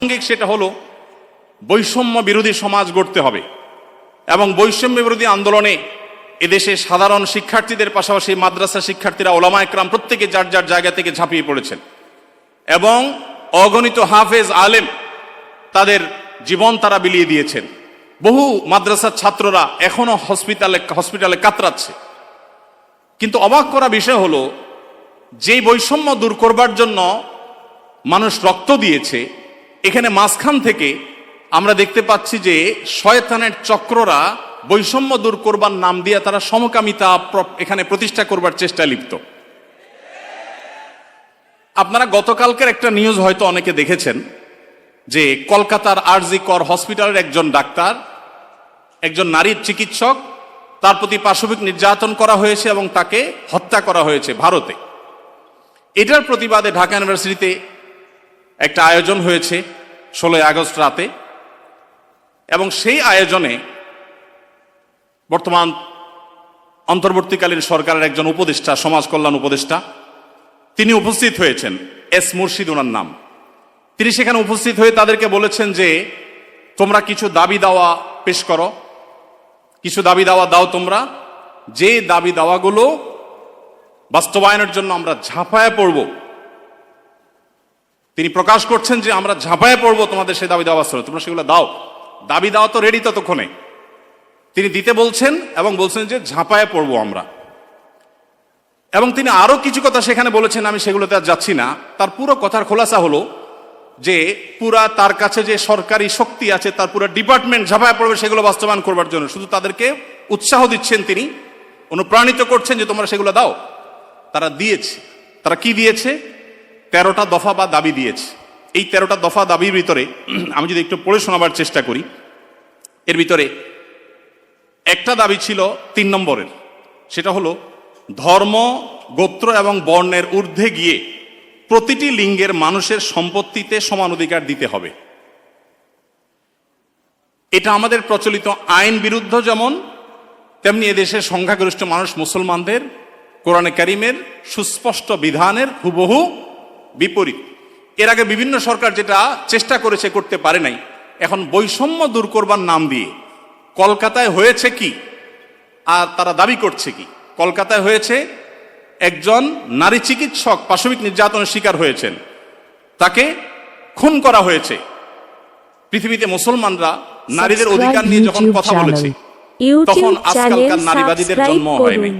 সেটা হলো বৈষম্য বিরোধী সমাজ গড়তে হবে এবং বৈষম্য বিরোধী আন্দোলনে এদেশে সাধারণ শিক্ষার্থীদের পাশাপাশি মাদ্রাসা শিক্ষার্থীরা ওলামা একরাম প্রত্যেকে যার যার জায়গা থেকে ঝাঁপিয়ে পড়েছেন এবং অগণিত হাফেজ আলেম তাদের জীবন তারা বিলিয়ে দিয়েছেন। বহু মাদ্রাসার ছাত্ররা এখনো হসপিটালে কাতরাচ্ছে। কিন্তু অবাক করা বিষয় হলো যেই বৈষম্য দূর করবার জন্য মানুষ রক্ত দিয়েছে, এখানে মাঝখান থেকে আমরা দেখতে পাচ্ছি যে শয়তানের চক্ররা বৈষম্য দূর করবার নাম দিয়ে তারা সমকামিতা এখানে প্রতিষ্ঠা করবার চেষ্টায় লিপ্ত। আপনারা গতকালকের একটা নিউজ হয়তো অনেকে দেখেছেন যে কলকাতার আরজি কর হসপিটালের একজন ডাক্তার, একজন নারীর চিকিৎসক, তার প্রতি পাশবিক নির্যাতন করা হয়েছে এবং তাকে হত্যা করা হয়েছে ভারতে। এটার প্রতিবাদে ঢাকা ইউনিভার্সিটিতে একটা আয়োজন হয়েছে 16 আগস্ট রাতে, এবং সেই আয়োজনে বর্তমান অন্তর্বর্তীকালীন সরকারের একজন উপদেষ্টা, সমাজ কল্যাণ উপদেষ্টা, তিনি উপস্থিত হয়েছেন। এস মুর্শিদ ওনার নাম। তিনি সেখানে উপস্থিত হয়ে তাদেরকে বলেছেন যে তোমরা কিছু দাবি দাওয়া পেশ করো, কিছু দাবি দাওয়া দাও তোমরা, যে দাবি দাওয়াগুলো বাস্তবায়নের জন্য আমরা ঝাঁপায়ে পড়ব। তিনি প্রকাশ করছেন যে আমরা ঝাঁপায়ে পড়ব তোমাদের সেই দাবি দাওয়া বাস্তবায়ন, তোমরা সেগুলো দাও। দাবি দাওয়া তো রেডি ততক্ষণে, তিনি দিতে বলছেন এবং বলছেন যে ঝাঁপায়ে পড়ব আমরা। এবং তিনি আরো কিছু কথা সেখানে বলেছেন, আমি সেগুলোতে আর যাচ্ছি না। তার পুরো কথার খোলাসা হলো যে পুরা তার কাছে যে সরকারি শক্তি আছে তার পুরো ডিপার্টমেন্ট ঝাঁপায়ে পড়বে সেগুলো বাস্তবায়ন করবার জন্য। শুধু তাদেরকে উৎসাহ দিচ্ছেন, তিনি অনুপ্রাণিত করছেন যে তোমরা সেগুলো দাও। তারা দিয়েছে। তারা কি দিয়েছে? 13টা দফা বা দাবি দিয়েছে। এই 13টা দফা দাবির ভিতরে আমি যদি একটু পড়ে শোনাবার চেষ্টা করি, এর ভিতরে একটা দাবি ছিল 3 নম্বরের, সেটা হলো ধর্ম, গোত্র এবং বর্ণের ঊর্ধ্বে গিয়ে প্রতিটি লিঙ্গের মানুষের সম্পত্তিতে সমান অধিকার দিতে হবে। এটা আমাদের প্রচলিত আইন বিরুদ্ধ যেমন, তেমনি এদেশের সংখ্যাগরিষ্ঠ মানুষ মুসলমানদের কোরআনে কারিমের সুস্পষ্ট বিধানের হুবহু বিপরীত। এর আগে বিভিন্ন সরকার যেটা চেষ্টা করেছে, করতে পারে নাই। এখন বৈষম্য দূর করবার নাম দিয়ে কলকাতায় হয়েছে কি আর তারা দাবি করছে কি? কলকাতায় হয়েছে একজন নারী চিকিৎসক পাশবিক নির্যাতনের শিকার হয়েছেন, তাকে খুন করা হয়েছে। পৃথিবীতে মুসলমানরা নারীদের অধিকার নিয়ে যখন কথা বলেছে তখন আজকালকার নারীবাদীদের জন্ম হয়নি।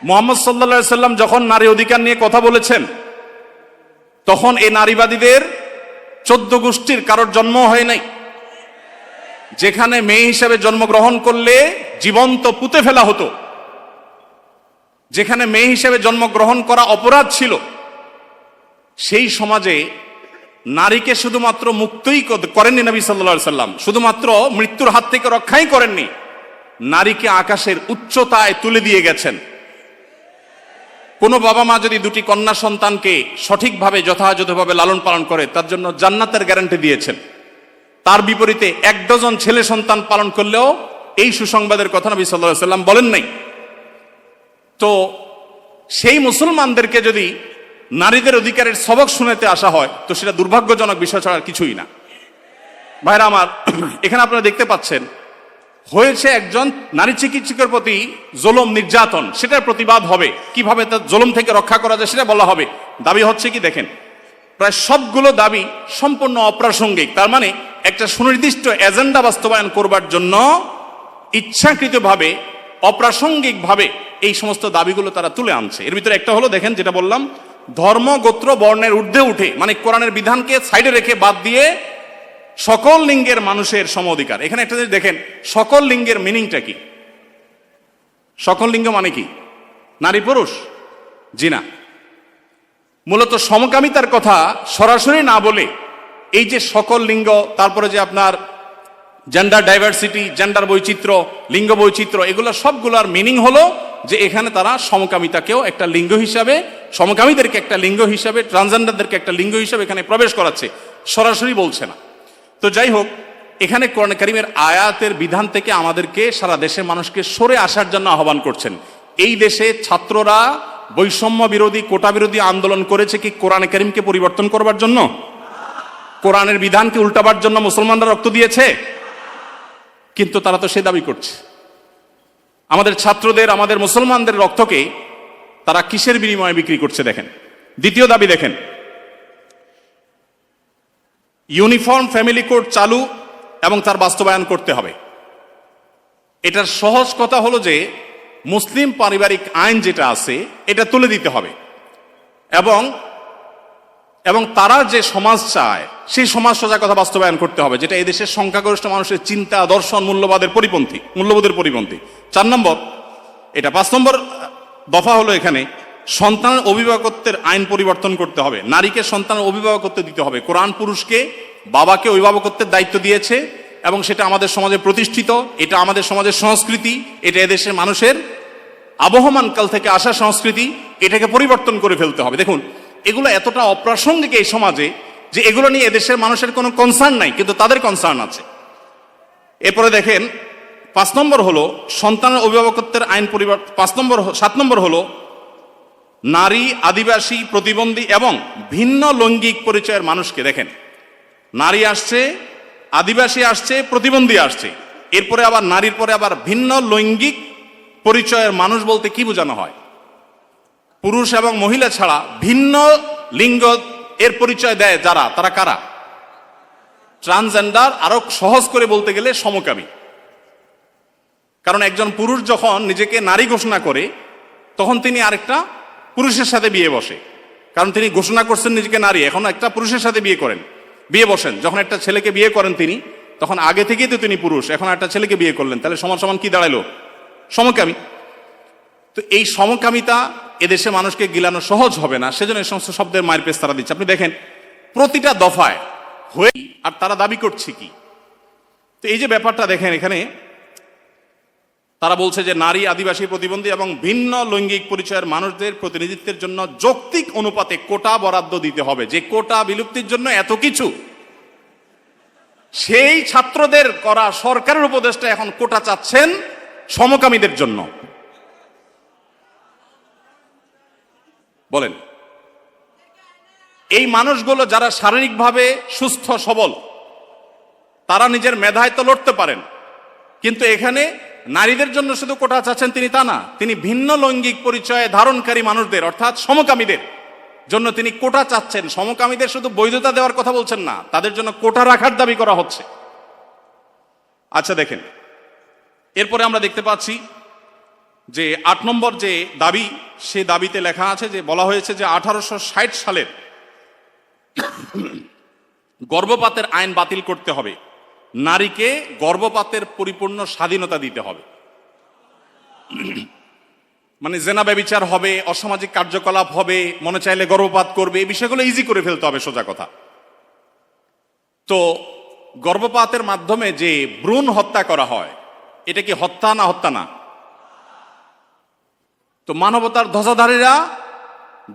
মুহাম্মদ সাল্লাল্লাহু আলাইহি সাল্লাম যখন নারী অধিকার নিয়ে কথা বলেছেন তখন এই নারীবাদীদের 14 গোষ্ঠীর কারোর জন্ম হয় নাই। যেখানে মেয়ে হিসেবে জন্মগ্রহণ করলে জীবন্ত পুঁতে ফেলা হতো, যেখানে মেয়ে হিসেবে জন্মগ্রহণ করা অপরাধ ছিল, সেই সমাজে নারীকে শুধুমাত্র মুক্তই করেননি নবী সাল্লাল্লাহু আলাইহি সাল্লাম, শুধুমাত্র মৃত্যুর হাত থেকে রক্ষাই করেননি, নারীকে আকাশের উচ্চতায় তুলে দিয়ে গেছেন। কোন বাবা মা যদি 2টি কন্যা সন্তানকে সঠিকভাবে যথাযথভাবে লালন পালন করে তার জন্য জান্নাতের গ্যারান্টি দিয়েছেন। তার বিপরীতে 1 ডজন ছেলে সন্তান পালন করলেও এই সুসংবাদের কথা নবী সাল্লাল্লাহু আলাইহি সাল্লাম বলেন নাই। তো সেই মুসলমানদেরকে যদি নারীদের অধিকারের সবক শুনাতে আসা হয় তো সেটা দুর্ভাগ্যজনক বিষয় ছাড়া কিছুই না। ভাইরা আমার, এখানে আপনারা দেখতে পাচ্ছেন হয়েছে একজন নারী চিকিৎসকের প্রতি জুলুম নির্যাতন, সেটার প্রতিবাদ হবে, কিভাবে তার জুলুম থেকে রক্ষা করা যায় সেটা বলা হবে। দাবি হচ্ছে কি দেখেন, প্রায় সবগুলো দাবি সম্পূর্ণ অপ্রাসঙ্গিক। তার মানে একটা সুনির্দিষ্ট এজেন্ডা বাস্তবায়ন করবার জন্য ইচ্ছাকৃতভাবে অপ্রাসঙ্গিকভাবে এই সমস্ত দাবিগুলো তারা তুলে আনছে। এর ভিতরে একটা হলো দেখেন, যেটা বললাম, ধর্ম, গোত্র, বর্ণের ঊর্ধ্বে উঠে, মানে কোরআনের বিধানকে সাইডে রেখে বাদ দিয়ে সকল লিঙ্গের মানুষের সম অধিকার। এখানে একটা জিনিস দেখেন, সকল লিঙ্গের মিনিংটা কি? সকল লিঙ্গ মানে কি? নারী পুরুষ? জি না। মূলত সমকামিতার কথা সরাসরি না বলে এই যে সকল লিঙ্গ, তারপরে যে আপনার জেন্ডার ডাইভার্সিটি, জেন্ডার বৈচিত্র্য, লিঙ্গ বৈচিত্র্য, এগুলো সবগুলোর মিনিং হলো যে এখানে তারা সমকামিতাকেও একটা লিঙ্গ হিসাবে, সমকামীদেরকে একটা লিঙ্গ হিসাবে, ট্রান্সজেন্ডারদেরকে একটা লিঙ্গ হিসাবে এখানে প্রবেশ করাচ্ছে, সরাসরি বলছে না। তো যাই হোক, এখানে কোরআন কারীমের আয়াতের বিধান থেকে আমাদেরকে, সারা দেশের মানুষকে সরে আসার জন্য আহ্বান করছেন। এই দেশে ছাত্ররা বৈষম্য বিরোধী, কোটা বিরোধী আন্দোলন করেছে কি কোরআন কারীমকে পরিবর্তন করবার জন্য? কোরআনের বিধানকে উল্টাবার জন্য মুসলমানরা রক্ত দিয়েছে? কিন্তু তারা তো সে দাবি করছে। আমাদের ছাত্রদের, আমাদের মুসলমানদের রক্তকে তারা কিসের বিনিময়ে বিক্রি করছে দেখেন। দ্বিতীয় দাবি দেখেন, ইউনিফর্ম ফ্যামিলি কোড চালু এবং তার বাস্তবায়ন করতে হবে। এটার সহজ কথা হলো যে মুসলিম পারিবারিক আইন যেটা আছে এটা তুলে দিতে হবে এবং তারা যে সমাজ চায় সেই সমাজ সোজা কথা বাস্তবায়ন করতে হবে, যেটা এদেশের সংখ্যাগরিষ্ঠ মানুষের চিন্তা, দর্শন, মূল্যবোধের পরিপন্থী। 4 নম্বর এটা। 5 নম্বর দফা হলো এখানে সন্তানের অভিভাবকত্বের আইন পরিবর্তন করতে হবে। নারীকে সন্তানের অভিভাবকত্ব দিতে হবে। কোরআন পুরুষকে, বাবাকে অভিভাবকত্বের দায়িত্ব দিয়েছে এবং সেটা আমাদের সমাজে প্রতিষ্ঠিত। এটা আমাদের সমাজের সংস্কৃতি, এটা এদেশের মানুষের আবহমান কাল থেকে আসা সংস্কৃতি। এটাকে পরিবর্তন করে ফেলতে হবে। দেখুন, এগুলো এতটা অপ্রাসঙ্গিক এই সমাজে যে এগুলো নিয়ে এদেশের মানুষের কোনো কনসার্ন নাই, কিন্তু তাদের কনসার্ন আছে। এরপরে দেখেন 5 নম্বর হলো সন্তানের অভিভাবকত্বের আইন পরিবর্তন। 7 নম্বর হলো নারী, আদিবাসী, প্রতিবন্ধী এবং ভিন্ন লৈঙ্গিক পরিচয়ের মানুষকে, দেখেন নারী আসছে, আদিবাসী আসছে, প্রতিবন্ধী আসছে, এরপরে আবার নারীর পরে আবার ভিন্ন লৈঙ্গিক পরিচয়ের মানুষ বলতে কি বোঝানো হয়? পুরুষ এবং মহিলা ছাড়া ভিন্ন লিঙ্গ এর পরিচয় দেয় যারা, তারা কারা? ট্রান্সজেন্ডার। আরো সহজ করে বলতে গেলে সমকামী। কারণ একজন পুরুষ যখন নিজেকে নারী ঘোষণা করে তখন তিনি আরেকটা পুরুষের সাথে বিয়ে বসে, কারণ তিনি ঘোষণা করছেন নিজেকে নারী, এখন একটা পুরুষের সাথে বিয়ে বসেন। যখন একটা ছেলেকে বিয়ে করেন তিনি, তখন আগে থেকেই তো তিনি পুরুষ, এখন একটা ছেলেকে বিয়ে করলেন, তাহলে সমান সমান কি দাঁড়াইলো? সমকামী। তো এই সমকামিতা এদেশে মানুষকে গিলানো সহজ হবে না, সেজন্য এই সমস্ত শব্দের মায়ের পেশ তারা দিচ্ছে। আপনি দেখেন প্রতিটা দফায় হয়ে, আর তারা দাবি করছে কি? তো এই যে ব্যাপারটা দেখেন, এখানে তারা বলছে যে নারী, আদিবাসী, প্রতিবন্ধী এবং ভিন্ন লৈঙ্গিক পরিচয়ের মানুষদের প্রতিনিধিত্বের জন্য যৌক্তিক অনুপাতে কোটা বরাদ্দ দিতে হবে। যে কোটা বিলুপ্তির জন্য এত কিছু, সেই ছাত্রদের করা সরকারের উপদেষ্টা এখন কোটা চাচ্ছেন সমকামীদের জন্য। বলেন, এই মানুষগুলো যারা শারীরিকভাবে সুস্থ সবল, তারা নিজের মেধায় তো লড়তে পারেন, কিন্তু এখানে নারীদের জন্য শুধু কোটা চাচ্ছেন তিনি তা না, তিনি ভিন্ন লৈঙ্গিক পরিচয় ধারণকারী মানুষদের অর্থাৎ সমকামীদের জন্য তিনি কোটা চাচ্ছেন। সমকামীদের শুধু বৈধতা দেওয়ার কথা বলছেন না, তাদের জন্য কোটা রাখার দাবি করা হচ্ছে। আচ্ছা দেখেন, এরপরে আমরা দেখতে পাচ্ছি যে 8 নম্বর যে দাবি, সে দাবিতে লেখা আছে যে বলা হয়েছে যে 1860 সালের গর্ভপাতের আইন বাতিল করতে হবে। নারীকে গর্ভপাতের পরিপূর্ণ স্বাধীনতা দিতে হবে। মানে জেনা ব্যভিচার হবে, অসামাজিক কার্যকলাপ হবে, মনে চাইলে গর্ভপাত করবে, এই বিষয়গুলো ইজি করে ফেলতে হবে, সোজা কথা। তো গর্ভপাতের মাধ্যমে যে ভ্রূণ হত্যা করা হয়, এটা কি হত্যা না? হত্যা না? তো মানবতার ধ্বজাধারীরা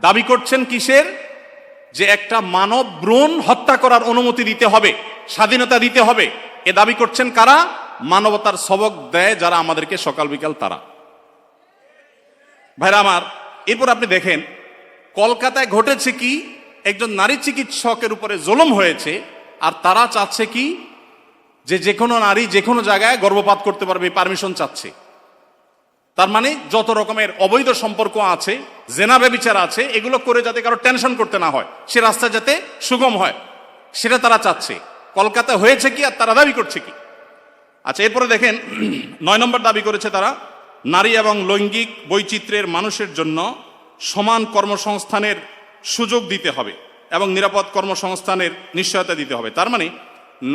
দাবি করছেন কিসের? যে একটা মানব ভ্রূণ হত্যা করার অনুমতি দিতে হবে, স্বাধীনতা দিতে হবে। এ দাবি করছেন কারা? মানবতার সবক দেয় যারা আমাদেরকে সকাল বিকাল, তারা। ভাইরা আমার, এরপর আপনি দেখেন কলকাতায় ঘটেছে কি, একজন নারী চিকিৎসকের উপরে জুলুম হয়েছে, আর তারা চাচ্ছে কি যে কোনো নারী যে কোনো জায়গায় গর্ভপাত করতে পারবে, পারমিশন চাচ্ছে। তার মানে যত রকমের অবৈধ সম্পর্ক আছে, জেনা ব্যভিচার আছে, এগুলো করে যাতে কারো টেনশন করতে না হয়, সে রাস্তা যাতে সুগম হয়, সেটা তারা চাচ্ছে। কলকাতা হয়েছে কি আর তারা দাবি করছে কি? আচ্ছা, এরপরে দেখেন 9 নম্বর দাবি করেছে তারা, নারী এবং লৈঙ্গিক বৈচিত্র্যের মানুষের জন্য সমান কর্মসংস্থানের সুযোগ দিতে হবে এবং নিরাপদ কর্মসংস্থানের নিশ্চয়তা দিতে হবে। তার মানে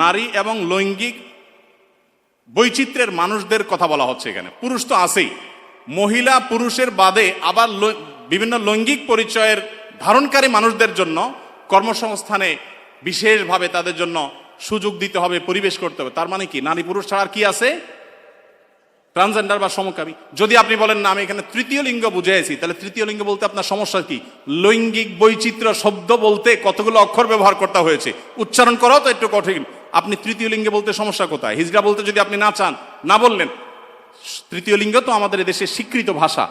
নারী এবং লৈঙ্গিক বৈচিত্র্যের মানুষদের কথা বলা হচ্ছে এখানে। পুরুষ তো আছেই, মহিলা পুরুষের বাদে আবার বিভিন্ন লৈঙ্গিক পরিচয়ের ধারণকারী মানুষদের জন্য কর্মসংস্থানে বিশেষভাবে তাদের জন্য সুযোগ দিতে হবে, পরিবেশ করতে হবে। তার মানে কি নারী পুরুষ ছাড়া আর কি আছে? ট্রান্সজেন্ডার বা সমকামী। যদি আপনি বলেন না আমি এখানে তৃতীয় লিঙ্গ বুঝেছি, তাহলে তৃতীয় লিঙ্গ বলতে আপনার সমস্যা কি? লৈঙ্গিক বৈচিত্র্য শব্দ বলতে কতগুলো অক্ষর ব্যবহার করতে হয়েছে, উচ্চারণ করাও তো একটু কঠিন। আপনি তৃতীয় লিঙ্গে বলতে সমস্যা কোথায়? হিজড়া বলতে যদি আপনি না চান, না বললেন। তৃতীয় লিঙ্গ তো আমাদের দেশের স্বীকৃত ভাষা,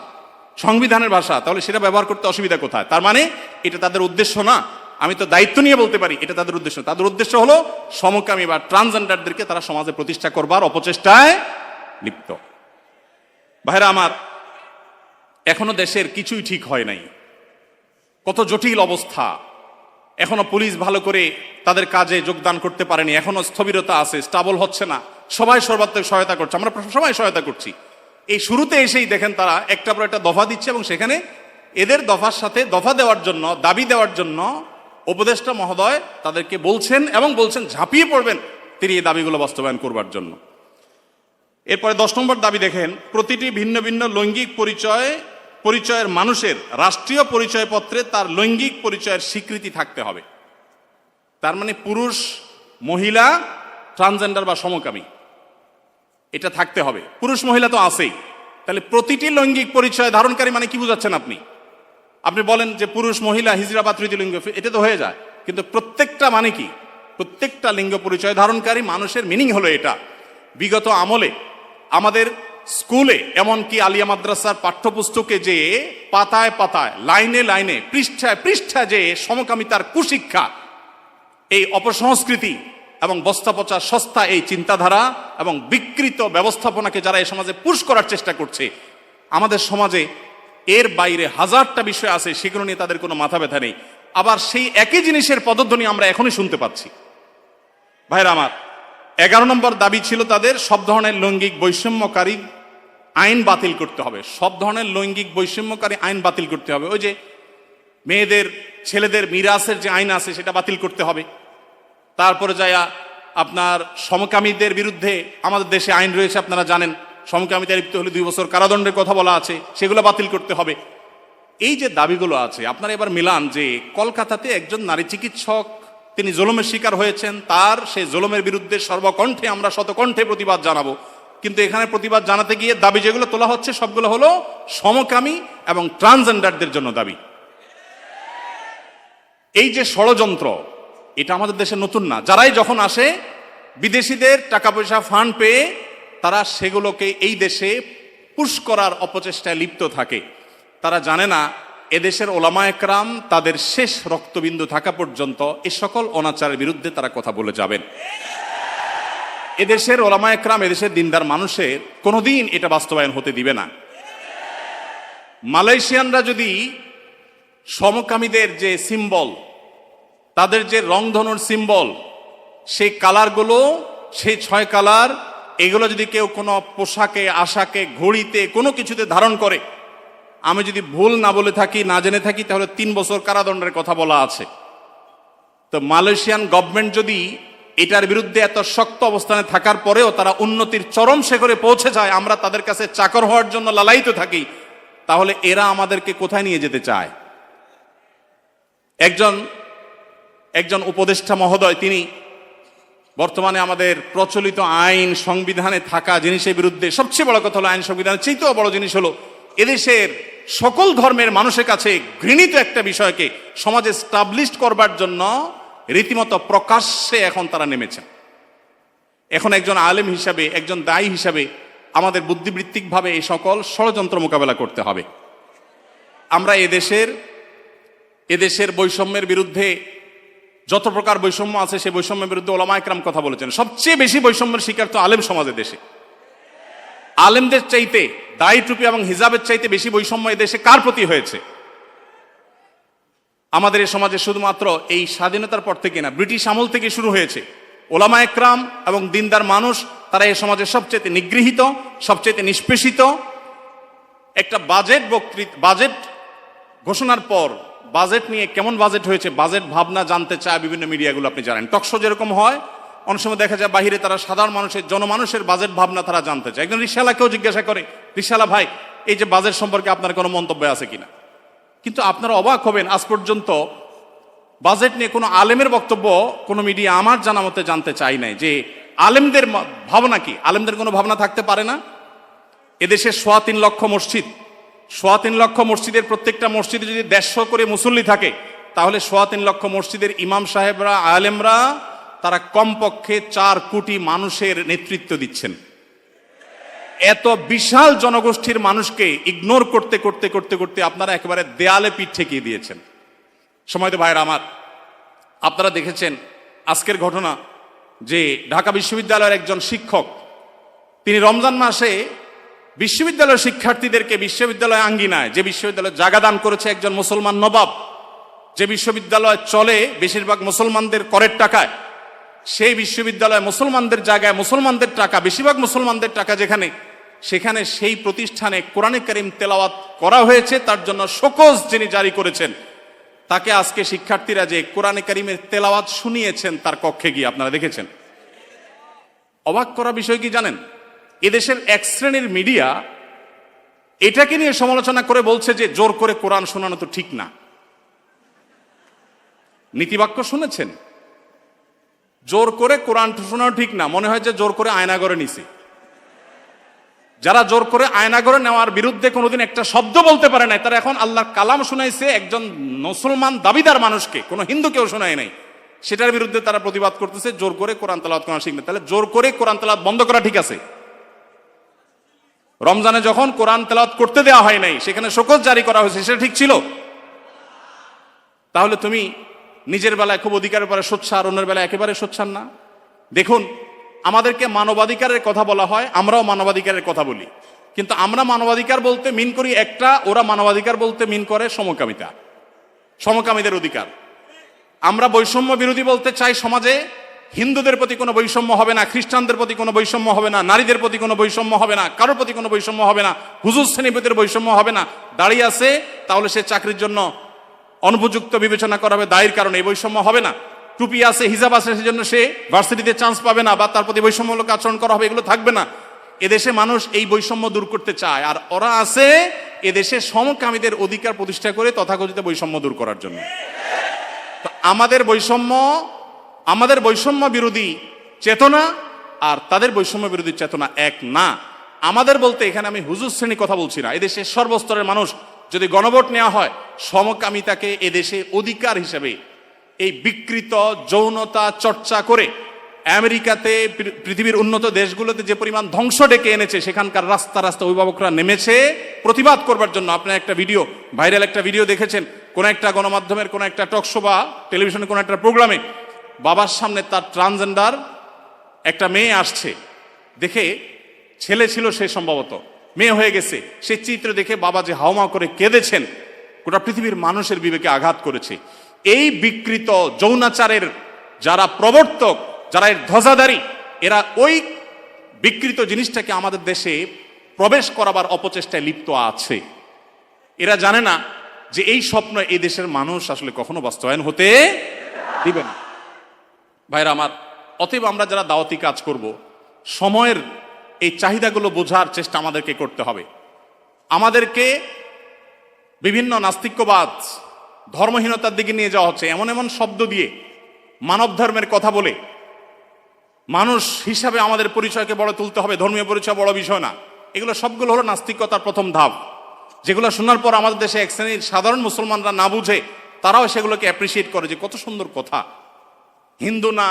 সংবিধানের ভাষা, তাহলে সেটা ব্যবহার করতে অসুবিধা কোথায়? তার মানে এটা তাদের উদ্দেশ্য না। আমি তো দায়িত্ব নিয়ে বলতে পারি এটা তাদের উদ্দেশ্য। তাদের উদ্দেশ্য হলো সমকামী বা ট্রান্সজেন্ডারদেরকে তারা সমাজে প্রতিষ্ঠা করবার অপচেষ্টায় লিপ্ত। ভাইরা আমার, এখনো দেশের কিছুই ঠিক হয় নাই, কত জটিল অবস্থা। এখনো পুলিশ ভালো করে তাদের কাজে যোগদান করতে পারেনি, এখনো স্থবিরতা আছে, স্টাবল হচ্ছে না। সবাই সর্বাত্মক সহায়তা করছে, আমরা সবাই সহায়তা করছি। এই শুরুতে এসেই দেখেন তারা একটা পর একটা দফা দিচ্ছে এবং সেখানে এদের দফার সাথে দফা দেওয়ার জন্য, দাবি দেওয়ার জন্য উপদেষ্টা মহোদয় তাদেরকে বলছেন এবং বলছেন ঝাঁপিয়ে পড়বেন তিনি এই দাবিগুলো বাস্তবায়ন করবার জন্য। এরপরে 10 নম্বর দাবি দেখেন, প্রতিটি ভিন্ন ভিন্ন লৈঙ্গিক পরিচয়ের মানুষের রাষ্ট্রীয় পরিচয়পত্রে তার লৈঙ্গিক পরিচয়ের স্বীকৃতি থাকতে হবে। তার মানে পুরুষ, মহিলা, ট্রান্সজেন্ডার বা সমকামী এটা থাকতে হবে। পুরুষ মহিলা তো আছেই, তাহলে প্রতিটি লৈঙ্গিক পরিচয় ধারণকারী মানে কি বুঝাচ্ছেন আপনি? আপনি বলেন যে পুরুষ, মহিলা, হিজড়া বা তৃতীয় লিঙ্গ, এটা তো হয়ে যায়, কিন্তু প্রত্যেকটা মানে কি? প্রত্যেকটা লিঙ্গ পরিচয় ধারণকারী মানুষের মিনিং হলো এটা। বিগত আমলে আমাদের স্কুলে, এমনকি আলিয়া মাদ্রাসার পাঠ্যপুস্তকে যে পাতায় পাতায়, লাইনে লাইনে, পৃষ্ঠায় পৃষ্ঠায় যে সমকামিতার কুশিক্ষা, এই অপসংস্কৃতি এবং বস্তাপচা সস্তা এই চিন্তাধারা এবং বিকৃত ব্যবস্থাপনাকে যারা এই সমাজে পুশ করার চেষ্টা করছে, আমাদের সমাজে এর বাইরে হাজারটা বিষয় আছে, সেগুলো নিয়ে তাদের কোনো মাথা ব্যথা নেই। আবার সেই একই জিনিসের পদধ্বনি আমরা এখনই শুনতে পাচ্ছি। ভাইরা আমার, 11 নম্বর দাবি ছিল তাদের, সব ধরনের লৈঙ্গিক বৈষম্যকারী আইন বাতিল করতে হবে। সব ধরনের লৈঙ্গিক বৈষম্যকারী আইন বাতিল করতে হবে। ওই যে মেয়েদের, ছেলেদের মিরাসের যে আইন আছে সেটা বাতিল করতে হবে। তারপরে যায়া আপনার সমকামীদের বিরুদ্ধে আমাদের দেশে আইন রয়েছে, আপনারা জানেন, সমকামিতা লিপ্ত হলে 2 বছর কারাদণ্ডের কথা বলা আছে, সেগুলো বাতিল করতে হবে। এই যে দাবিগুলো আছে, আপনারা এবার মিলান যে কলকাতাতে একজন নারী চিকিৎসক তিনি জুলুমের শিকার হয়েছেন, তার সেই জুলুমের বিরুদ্ধে সর্বকণ্ঠে আমরা শতকণ্ঠে প্রতিবাদ জানাবো, কিন্তু এখানে প্রতিবাদ জানাতে গিয়ে দাবি যেগুলো তোলা হচ্ছে সবগুলো হলো সমকামী এবং ট্রান্সজেন্ডারদের জন্য দাবি। এই যে ষড়যন্ত্র, এটা আমাদের দেশে নতুন না। যারাই যখন আসে বিদেশিদের টাকা পয়সা ফান্ড পেয়ে তারা সেগুলোকে এই দেশে পুশ করার অপচেষ্টায় লিপ্ত থাকে। তারা জানে না এদেশের ওলামা একরাম তাদের শেষ রক্তবিন্দু থাকা পর্যন্ত এই সকল অনাচারের বিরুদ্ধে তারা কথা বলে যাবেন। এদেশের ওলামা একরাম, এদেশের দিনদার মানুষের কোনোদিন এটা বাস্তবায়ন হতে দিবে না। মালয়েশিয়ানরা যদি সমকামীদের যে সিম্বল, তাদের যে রংধনুর সিম্বল, সেই কালারগুলো, সেই 6 কালার, এগুলো যদি কেউ কোনো পোশাকে, আশাকে, ঘড়িতে, কোনো কিছুতে ধারণ করে, আমি যদি ভুল না বলে থাকি, না জেনে থাকি, তাহলে 3 বছর কারাদণ্ডের কথা বলা আছে। তো মালয়েশিয়ান গভর্নমেন্ট যদি এটার বিরুদ্ধে এত শক্ত অবস্থানে থাকার পরেও তারা উন্নতির চরম শিখরে পৌঁছে যায়, আমরা তাদের কাছে চাকর হওয়ার জন্য লালায়িত থাকি, তাহলে এরা আমাদেরকে কোথায় নিয়ে যেতে চায়? একজন উপদেষ্টা মহোদয়, তিনি বর্তমানে আমাদের প্রচলিত আইন সংবিধানে থাকা জিনিসের বিরুদ্ধে, সবচেয়ে বড় কথা হলো আইন সংবিধানের চেয়েও বড় জিনিস হলো এদেশের সকল ধর্মের মানুষের কাছে ঘৃণিত একটা বিষয়কে সমাজে স্টাবলিশ করবার জন্য রীতিমতো প্রকাশ্যে এখন তারা নেমেছেন। এখন একজন আলেম হিসাবে, একজন দায়ী হিসাবে আমাদের বুদ্ধিবৃত্তিকভাবে এই সকল ষড়যন্ত্র মোকাবেলা করতে হবে। আমরা এদেশের বৈষম্যের বিরুদ্ধে, যত প্রকার বৈষম্য আছে সেই বৈষম্যের বিরুদ্ধে ওলামা একরাম কথা বলেছেন। সবচেয়ে বেশি বৈষম্যের শিকার তো আলেম সমাজের দেশে। আলেমদের চাইতে, দায়ী টুপি এবং হিজাবের চাইতে বেশি বৈষম্য এদেশে কার প্রতি হয়েছে? আমাদের এই সমাজে শুধুমাত্র এই স্বাধীনতার পর থেকে না, ব্রিটিশ আমল থেকে শুরু হয়েছে। ওলামা একরাম এবং দিনদার মানুষ তারা এই সমাজে সবচেয়ে নিগৃহীত, সবচেয়ে নিষ্পেষিত। একটা বাজেট ঘোষণার পর বাজেট নিয়ে কেমন বাজেট হয়েছে, বাজেট ভাবনা জানতে চায় বিভিন্ন মিডিয়াগুলো, আপনি জানেন। টকশো যেরকম হয়, অনেক সময় দেখা যায় বাহিরে তারা সাধারণ মানুষের, জনমানুষের বাজেট ভাবনা তারা জানতে চায়। একজন রিকশাওয়ালাকেও জিজ্ঞাসা করে, রিকশাওয়ালা ভাই, এই যে বাজেট সম্পর্কে আপনার কোনো মন্তব্য আছে কিনা? কিন্তু আপনারা অবাক হবেন, আজ পর্যন্ত বাজেট নিয়ে কোনো আলেমের বক্তব্য কোনো মিডিয়া আমার জানা মতে জানতে চাই নাই, যে আলেমদের ভাবনা কি। আলেমদের কোনো ভাবনা থাকতে পারে না? এদেশের 3.25 লক্ষ মসজিদ, 3.25 লক্ষ মসজিদের প্রত্যেকটা মসজিদে যদি 150 করে মুসল্লি থাকে, তাহলে 3.25 লক্ষ মসজিদের ইমাম সাহেবরা, আলেমরা, তারা কমপক্ষে 4 কোটি মানুষের নেতৃত্ব দিচ্ছেন। এত বিশাল জনগোষ্ঠীর মানুষকে ইগনোর করতে করতে করতে করতে আপনারা একেবারে দেয়ালে পিঠ ঠেকিয়ে দিয়েছেন। সময় তো ভাইরা আমার, আপনারা দেখেছেন আজকের ঘটনা যে ঢাকা বিশ্ববিদ্যালয়ের একজন শিক্ষক তিনি রমজান মাসে বিশ্ববিদ্যালয়ের শিক্ষার্থীদেরকে বিশ্ববিদ্যালয় আঙ্গিনায়, যে বিশ্ববিদ্যালয়ে জায়গা দান করেছে একজন মুসলমান নবাব, যে বিশ্ববিদ্যালয় চলে বেশিরভাগ মুসলমানদের করের টাকায়, সেই বিশ্ববিদ্যালয় মুসলমানদের জায়গায় মুসলমানদের টাকা, বেশিরভাগ মুসলমানদের টাকা যেখানে, সেখানে সেই প্রতিষ্ঠানে কোরআনে কারীম তেলাওয়াত করা হয়েছে। তার জন্য শোকজ যিনি জারি করেছেন, তাকে আজকে শিক্ষার্থীরা যে কোরআনে কারীমের তেলাওয়াত শুনিয়েছেন তার কক্ষে গিয়ে, আপনারা দেখেছেন। অবাক করা বিষয় কি জানেন, এদেশের এক শ্রেণীর মিডিয়া এটাকে নিয়ে সমালোচনা করে বলছে যে জোর করে কোরআন শোনানো তো ঠিক না। নীতিবাক্য শুনেছেন? জোর করে কোরআন শোনানো ঠিক না, মনে হয় যে জোর করে আয়নাগরে নিছে। যারা জোর করে আয়নাগরে নেওয়ার বিরুদ্ধে কোনোদিন একটা শব্দ বলতে পারে নাই, তারা এখন আল্লাহর কালাম শুনাইছে একজন মুসলমান দাবিদার মানুষকে, কোনো হিন্দু কেউ শোনায় নাই, সেটার বিরুদ্ধে তারা প্রতিবাদ করতেছে জোর করে কোরআন তেলাওয়াত করা শিখবে। তাহলে জোর করে কোরআন তেলাওয়াত বন্ধ করা ঠিক আছে? রমজানে যখন কোরআন তেলাওয়াত করতে দেওয়া হয় নাই, সেখানে শোকজ জারি করা হয়েছে, সেটা ঠিক ছিল? তাহলে তুমি নিজের বেলায় খুব অধিকারের পরে সোচ্চার, অন্যের বেলায় একেবারে সোচ্চার না। দেখুন, আমাদেরকে মানবাধিকারের কথা বলা হয়, আমরাও মানবাধিকারের কথা বলি, কিন্তু আমরা মানবাধিকার বলতে মিন করি একটা, ওরা মানবাধিকার বলতে মিন করে সমকামিতা, সমকামীদের অধিকার। আমরা বৈষম্য বিরোধী বলতে চাই সমাজে হিন্দুদের প্রতি কোনো বৈষম্য হবে না, খ্রিস্টানদের প্রতি কোনো বৈষম্য হবে না, নারীদের প্রতি কোনো বৈষম্য হবে না, কারোর প্রতি কোনো বৈষম্য হবে না, হুজুর শ্রেণীপতির বৈষম্য হবে না। দাঁড়িয়ে আছে তাহলে সে চাকরির জন্য অনুপযুক্ত বিবেচনা করা হবে, দায়ের কারণে এই বৈষম্য হবে না। টুপি আছে, হিজাব আছে, সেজন্য সে ভার্সিটিতে চান্স পাবে না বা তার প্রতি বৈষম্যমূলক আচরণ করা হবে, এগুলো থাকবে না। এদেশে মানুষ এই বৈষম্য দূর করতে চায়, আর ওরা আছে এদেশে সমকামীদের অধিকার প্রতিষ্ঠা করে তথাকথিত বৈষম্য দূর করার জন্য। তো আমাদের বৈষম্য বিরোধী চেতনা আর তাদের বৈষম্য বিরোধী চেতনা এক না। আমাদের বলতে এখানে আমি হুজুর শ্রেণী কথা বলছি না, এদেশের সর্বস্তরের মানুষ যদি গণভোট নেওয়া হয়, সমকামিতাকে এদেশে অধিকার হিসেবে এই বিকৃত যৌনতা চর্চা করে আমেরিকাতে, পৃথিবীর উন্নত দেশগুলোতে যে পরিমাণ ধ্বংস ডেকে এনেছে, সেখানকার রাস্তা রাস্তা অভিভাবকরা নেমেছে প্রতিবাদ করবার জন্য। আপনার একটা ভিডিও, ভাইরাল একটা ভিডিও দেখেছেন, কোন একটা গণমাধ্যমের কোন একটা টকশো বা টেলিভিশনের কোন একটা প্রোগ্রামে বাবার সামনে তার ট্রান্সজেন্ডার একটা মেয়ে আসছে, দেখে ছেলে ছিল সে, সম্ভবত মেয়ে হয়ে গেছে, সে চিত্র দেখে বাবা যে হাওমাও করে কেঁদেছেন, গোটা পৃথিবীর মানুষের বিবেকে আঘাত করেছে। এই বিকৃত যৌনাচারের যারা প্রবর্তক, যারা এর ধ্বজাধারী, এরা ওই বিকৃত জিনিসটাকে আমাদের দেশে প্রবেশ করাবার অপচেষ্টায় লিপ্ত আছে। এরা জানে না যে এই স্বপ্ন এই দেশের মানুষ আসলে কখনো বাস্তবায়ন হতে দিবে না। ভাইরা আমার, অতএব আমরা যারা দাওয়াতি কাজ করব, সময়ের এই চাহিদাগুলো বোঝার চেষ্টা আমাদেরকে করতে হবে। আমাদেরকে বিভিন্ন নাস্তিক্যবাদ, ধর্মহীনতার দিকে নিয়ে যাওয়া হচ্ছে, এমন এমন শব্দ দিয়ে, মানব ধর্মের কথা বলে মানুষ হিসাবে আমাদের পরিচয়কে বড় তুলতে হবে, ধর্মীয় পরিচয় বড় বিষয় না। এগুলো সবগুলো হলো নাস্তিকতার প্রথম ধাপ, যেগুলো শোনার পর আমাদের দেশে এক শ্রেণীর সাধারণ মুসলমানরা না বুঝে তারাও সেগুলোকে অ্যাপ্রিসিয়েট করে যে কত সুন্দর কথা, হিন্দু না,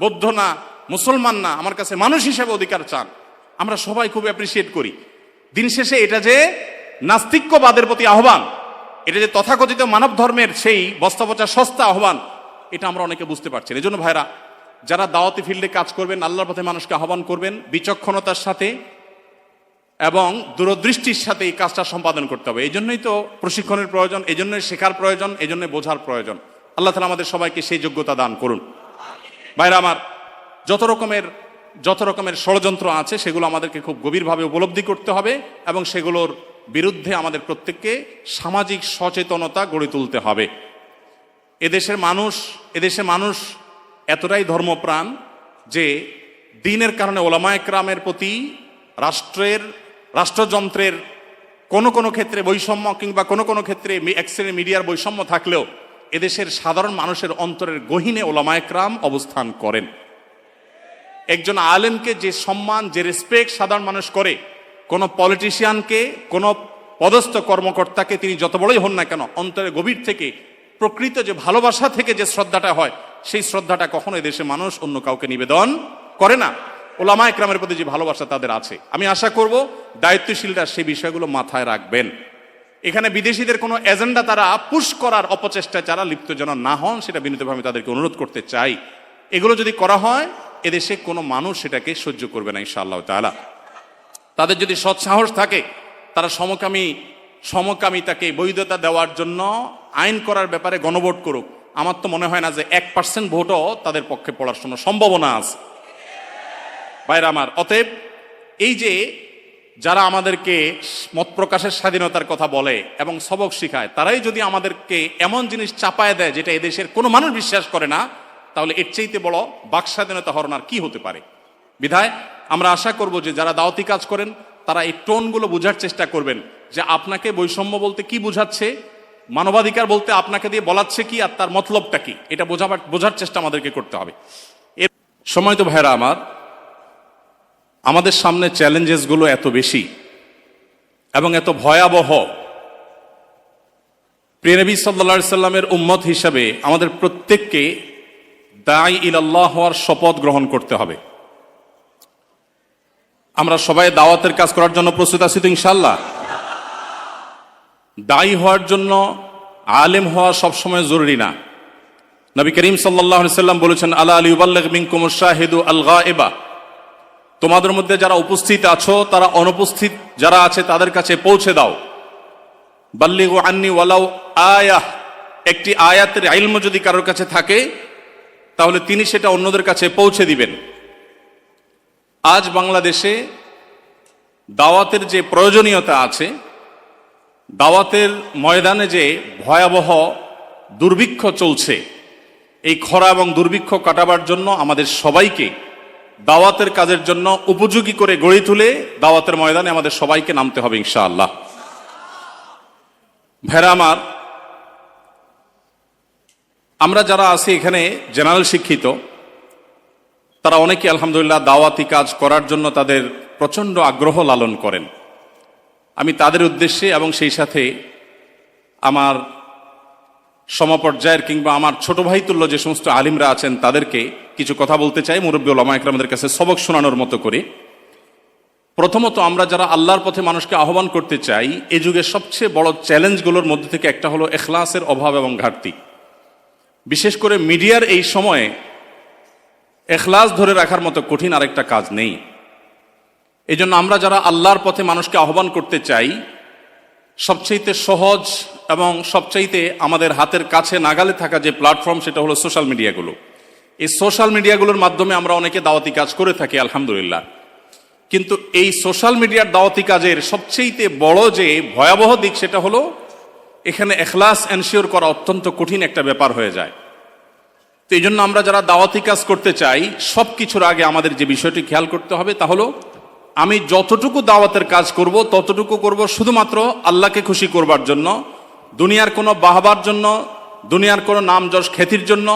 বৌদ্ধ না, মুসলমান না, আমার কাছে মানুষ হিসেবে অধিকার চান। আমরা সবাই খুব অ্যাপ্রিসিয়েট করি। দিন শেষে এটা যে নাস্তিক্যবাদের প্রতি আহ্বান, এটা যে তথাকথিত মানব ধর্মের সেই বস্তাপচা সস্তা আহ্বান, এটা আমরা অনেকে বুঝতে পারছি। এই জন্য ভাইরা, যারা দাওয়াতি ফিল্ডে কাজ করবেন, আল্লাহর পথে মানুষকে আহ্বান করবেন, বিচক্ষণতার সাথে এবং দূরদৃষ্টির সাথে এই কাজটা সম্পাদন করতে হবে। এই জন্যই তো প্রশিক্ষণের প্রয়োজন, এই জন্যই শেখার প্রয়োজন, এই জন্য বোঝার প্রয়োজন। আল্লাহ তাআলা আমাদের সবাইকে সেই যোগ্যতা দান করুন। ভাইরা আমার, যত রকমের ষড়যন্ত্র আছে সেগুলো আমাদেরকে খুব গভীরভাবে উপলব্ধি করতে হবে এবং সেগুলোর বিরুদ্ধে আমাদের প্রত্যেককে সামাজিক সচেতনতা গড়ে তুলতে হবে। এদেশের মানুষ এতটাই ধর্মপ্রাণ যে দ্বীনের কারণে ওলামায়ে কেরামের প্রতি রাষ্ট্রযন্ত্রের কোনো ক্ষেত্রে বৈষম্য কিংবা কোনো ক্ষেত্রে এক শ্রেণীর মিডিয়ার বৈষম্য থাকলেও এদেশের সাধারণ মানুষের অন্তরের গহীনে ওলামায়ে কেরাম অবস্থান করেন। একজন আলেমকে যে সম্মান, যে রেসপেক্ট সাধারণ মানুষ করে, কোনো পলিটিশিয়ানকে, কোনো পদস্থ কর্মকর্তাকে তিনি যত বড়ই হন না কেন, অন্তরের গভীর থেকে প্রকৃত যে ভালোবাসা থেকে যে শ্রদ্ধাটা হয়, সেই শ্রদ্ধাটা কখনো এদেশের মানুষ অন্য কাউকে নিবেদন করে না। ওলামায়ে কেরামের প্রতি যে ভালোবাসা তাদের আছে, আমি আশা করব দায়িত্বশীলরা সেই বিষয়গুলো মাথায় রাখবেন। এখানে বিদেশিদের কোনো এজেন্ডা তারা পুশ করার অপচেষ্টায় যারা লিপ্ত যেন না হন, সেটা বিনীতভাবে আমি তাদেরকে অনুরোধ করতে চাই। এগুলো যদি করা হয়, এদেশে কোনো মানুষ সেটাকে সহ্য করবে না ইনশাআল্লাহ তাআলা। তাদের যদি সৎ সাহস থাকে, তারা সমকামিতাকে বৈধতা দেওয়ার জন্য আইন করার ব্যাপারে গণভোট করুক। আমার তো মনে হয় না যে 1% ভোটও তাদের পক্ষে পড়ার কোনো সম্ভাবনা আছে। ভাইরা আমার, অতএব এই যে যারা আমাদেরকে মত প্রকাশের স্বাধীনতার কথা বলে এবং সবক শিখায়, তারাই যদি আমাদেরকে এমন জিনিস চাপায় দেয় যেটা এদেশের কোনো মানুষ বিশ্বাস করে না, তাহলে এর চাইতে বড় বাক স্বাধীনতা হরণ আর কি হতে পারে। বিধায় আমরা আশা করব যে যারা দাওয়াতি কাজ করেন তারা এই টোনগুলো বোঝার চেষ্টা করবেন, যে আপনাকে বৈষম্য বলতে কি বোঝাচ্ছে, মানবাধিকার বলতে আপনাকে দিয়ে বলাচ্ছে কি, আর তার মতলবটা কি, এটা বোঝার চেষ্টা আমাদেরকে করতে হবে। এর সময় তো ভাইরা আমার, আমাদের সামনে চ্যালেঞ্জেসগুলো এত বেশি এবং এত ভয়াবহ। প্রিয় নবী সাল্লাল্লাহু আলাইহি সাল্লামের উম্মত হিসাবে আমাদের প্রত্যেককে দাঈ ইলাল্লাহ হওয়ার শপথ গ্রহণ করতে হবে। আমরা সবাই দাওয়াতের কাজ করার জন্য প্রস্তুত আছি তো ইনশাআল্লাহ? দায়ী হওয়ার জন্য আলেম হওয়া সবসময় জরুরি না। নবী করিম সাল্লাল্লাহু আলাইহি সাল্লাম বলেছেন, আলা লিউবাল্লিগ মিনকুমুশ শাহিদু আল গায়বা, তোমাদের মধ্যে যারা উপস্থিত আছো তারা অনুপস্থিত যারা আছে তাদের কাছে পৌঁছে দাও। বাল্লিগু আন্নি ওয়ালাউ আয়াহ, একটি আয়াতের ইলম যদি কারোর কাছে থাকে তাহলে তিনি সেটা অন্যদের কাছে পৌঁছে দিবেন। আজ বাংলাদেশে দাওয়াতের যে প্রয়োজনীয়তা আছে, দাওয়াতের ময়দানে যে ভয়াবহ দুর্ভিক্ষ চলছে, এই খরা এবং দুর্ভিক্ষ কাটাবার জন্য আমাদের সবাইকে দাওয়াতের কাজের জন্য উপযোগী করে গড়ে তুলে দাওয়াতের ময়দানে আমাদের সবাইকে নামতে হবে ইনশাআল্লাহ। ভাইরা আমার, আমরা যারা আছি এখানে জেনারেল শিক্ষিত, তারা অনেকে আলহামদুলিল্লাহ দাওয়াতি কাজ করার জন্য তাদের প্রচণ্ড আগ্রহ লালন করেন। আমি তাদের উদ্দেশ্যে এবং সেই সাথে আমার সমপর্যায়ের কিংবা আমার ছোট ভাই তুল্য যে সমস্ত আলিমরা আছেন তাদেরকে কিছু কথা বলতে চাই, মুরব্বী ওলামা ইকরামদের কাছে সবক শোনানোর মতো করে। প্রথমত, আমরা যারা আল্লাহর পথে মানুষকে আহ্বান করতে চাই, এই যুগের সবচেয়ে বড় চ্যালেঞ্জগুলোর মধ্যে থেকে একটা হলো ইখলাসের অভাব এবং ঘাটতি। বিশেষ করে মিডিয়ার এই সময়ে ইখলাস ধরে রাখার মতো কঠিন আরেকটা কাজ নেই। এই জন্য আমরা যারা আল্লাহর পথে মানুষকে আহ্বান করতে চাই, সবচাইতে সহজ এবং সবচাইতে আমাদের হাতের কাছে নাগালে থাকা যে প্ল্যাটফর্ম, সেটা হলো সোশ্যাল মিডিয়াগুলো। এই সোশ্যাল মিডিয়াগুলোর মাধ্যমে আমরা অনেকে দাওয়াতি কাজ করে থাকি আলহামদুলিল্লাহ। কিন্তু এই সোশ্যাল মিডিয়ার দাওয়াতি কাজের সবচাইতে বড় যে ভয়াবহ দিক, সেটা হলো এখানে ইখলাস এনশিওর করা অত্যন্ত কঠিন একটা ব্যাপার হয়ে যায়। তো এই জন্য আমরা যারা দাওয়াতি কাজ করতে চাই, সব কিছুর আগে আমাদের যে বিষয়টি খেয়াল করতে হবে তা হলো, আমি যতটুকু দাওয়াতের কাজ করব ততটুকু করব শুধুমাত্র আল্লাহকে খুশি করবার জন্য, দুনিয়ার কোনো বাহবার জন্য, দুনিয়ার কোনো নাম যশ খ্যাতির জন্য,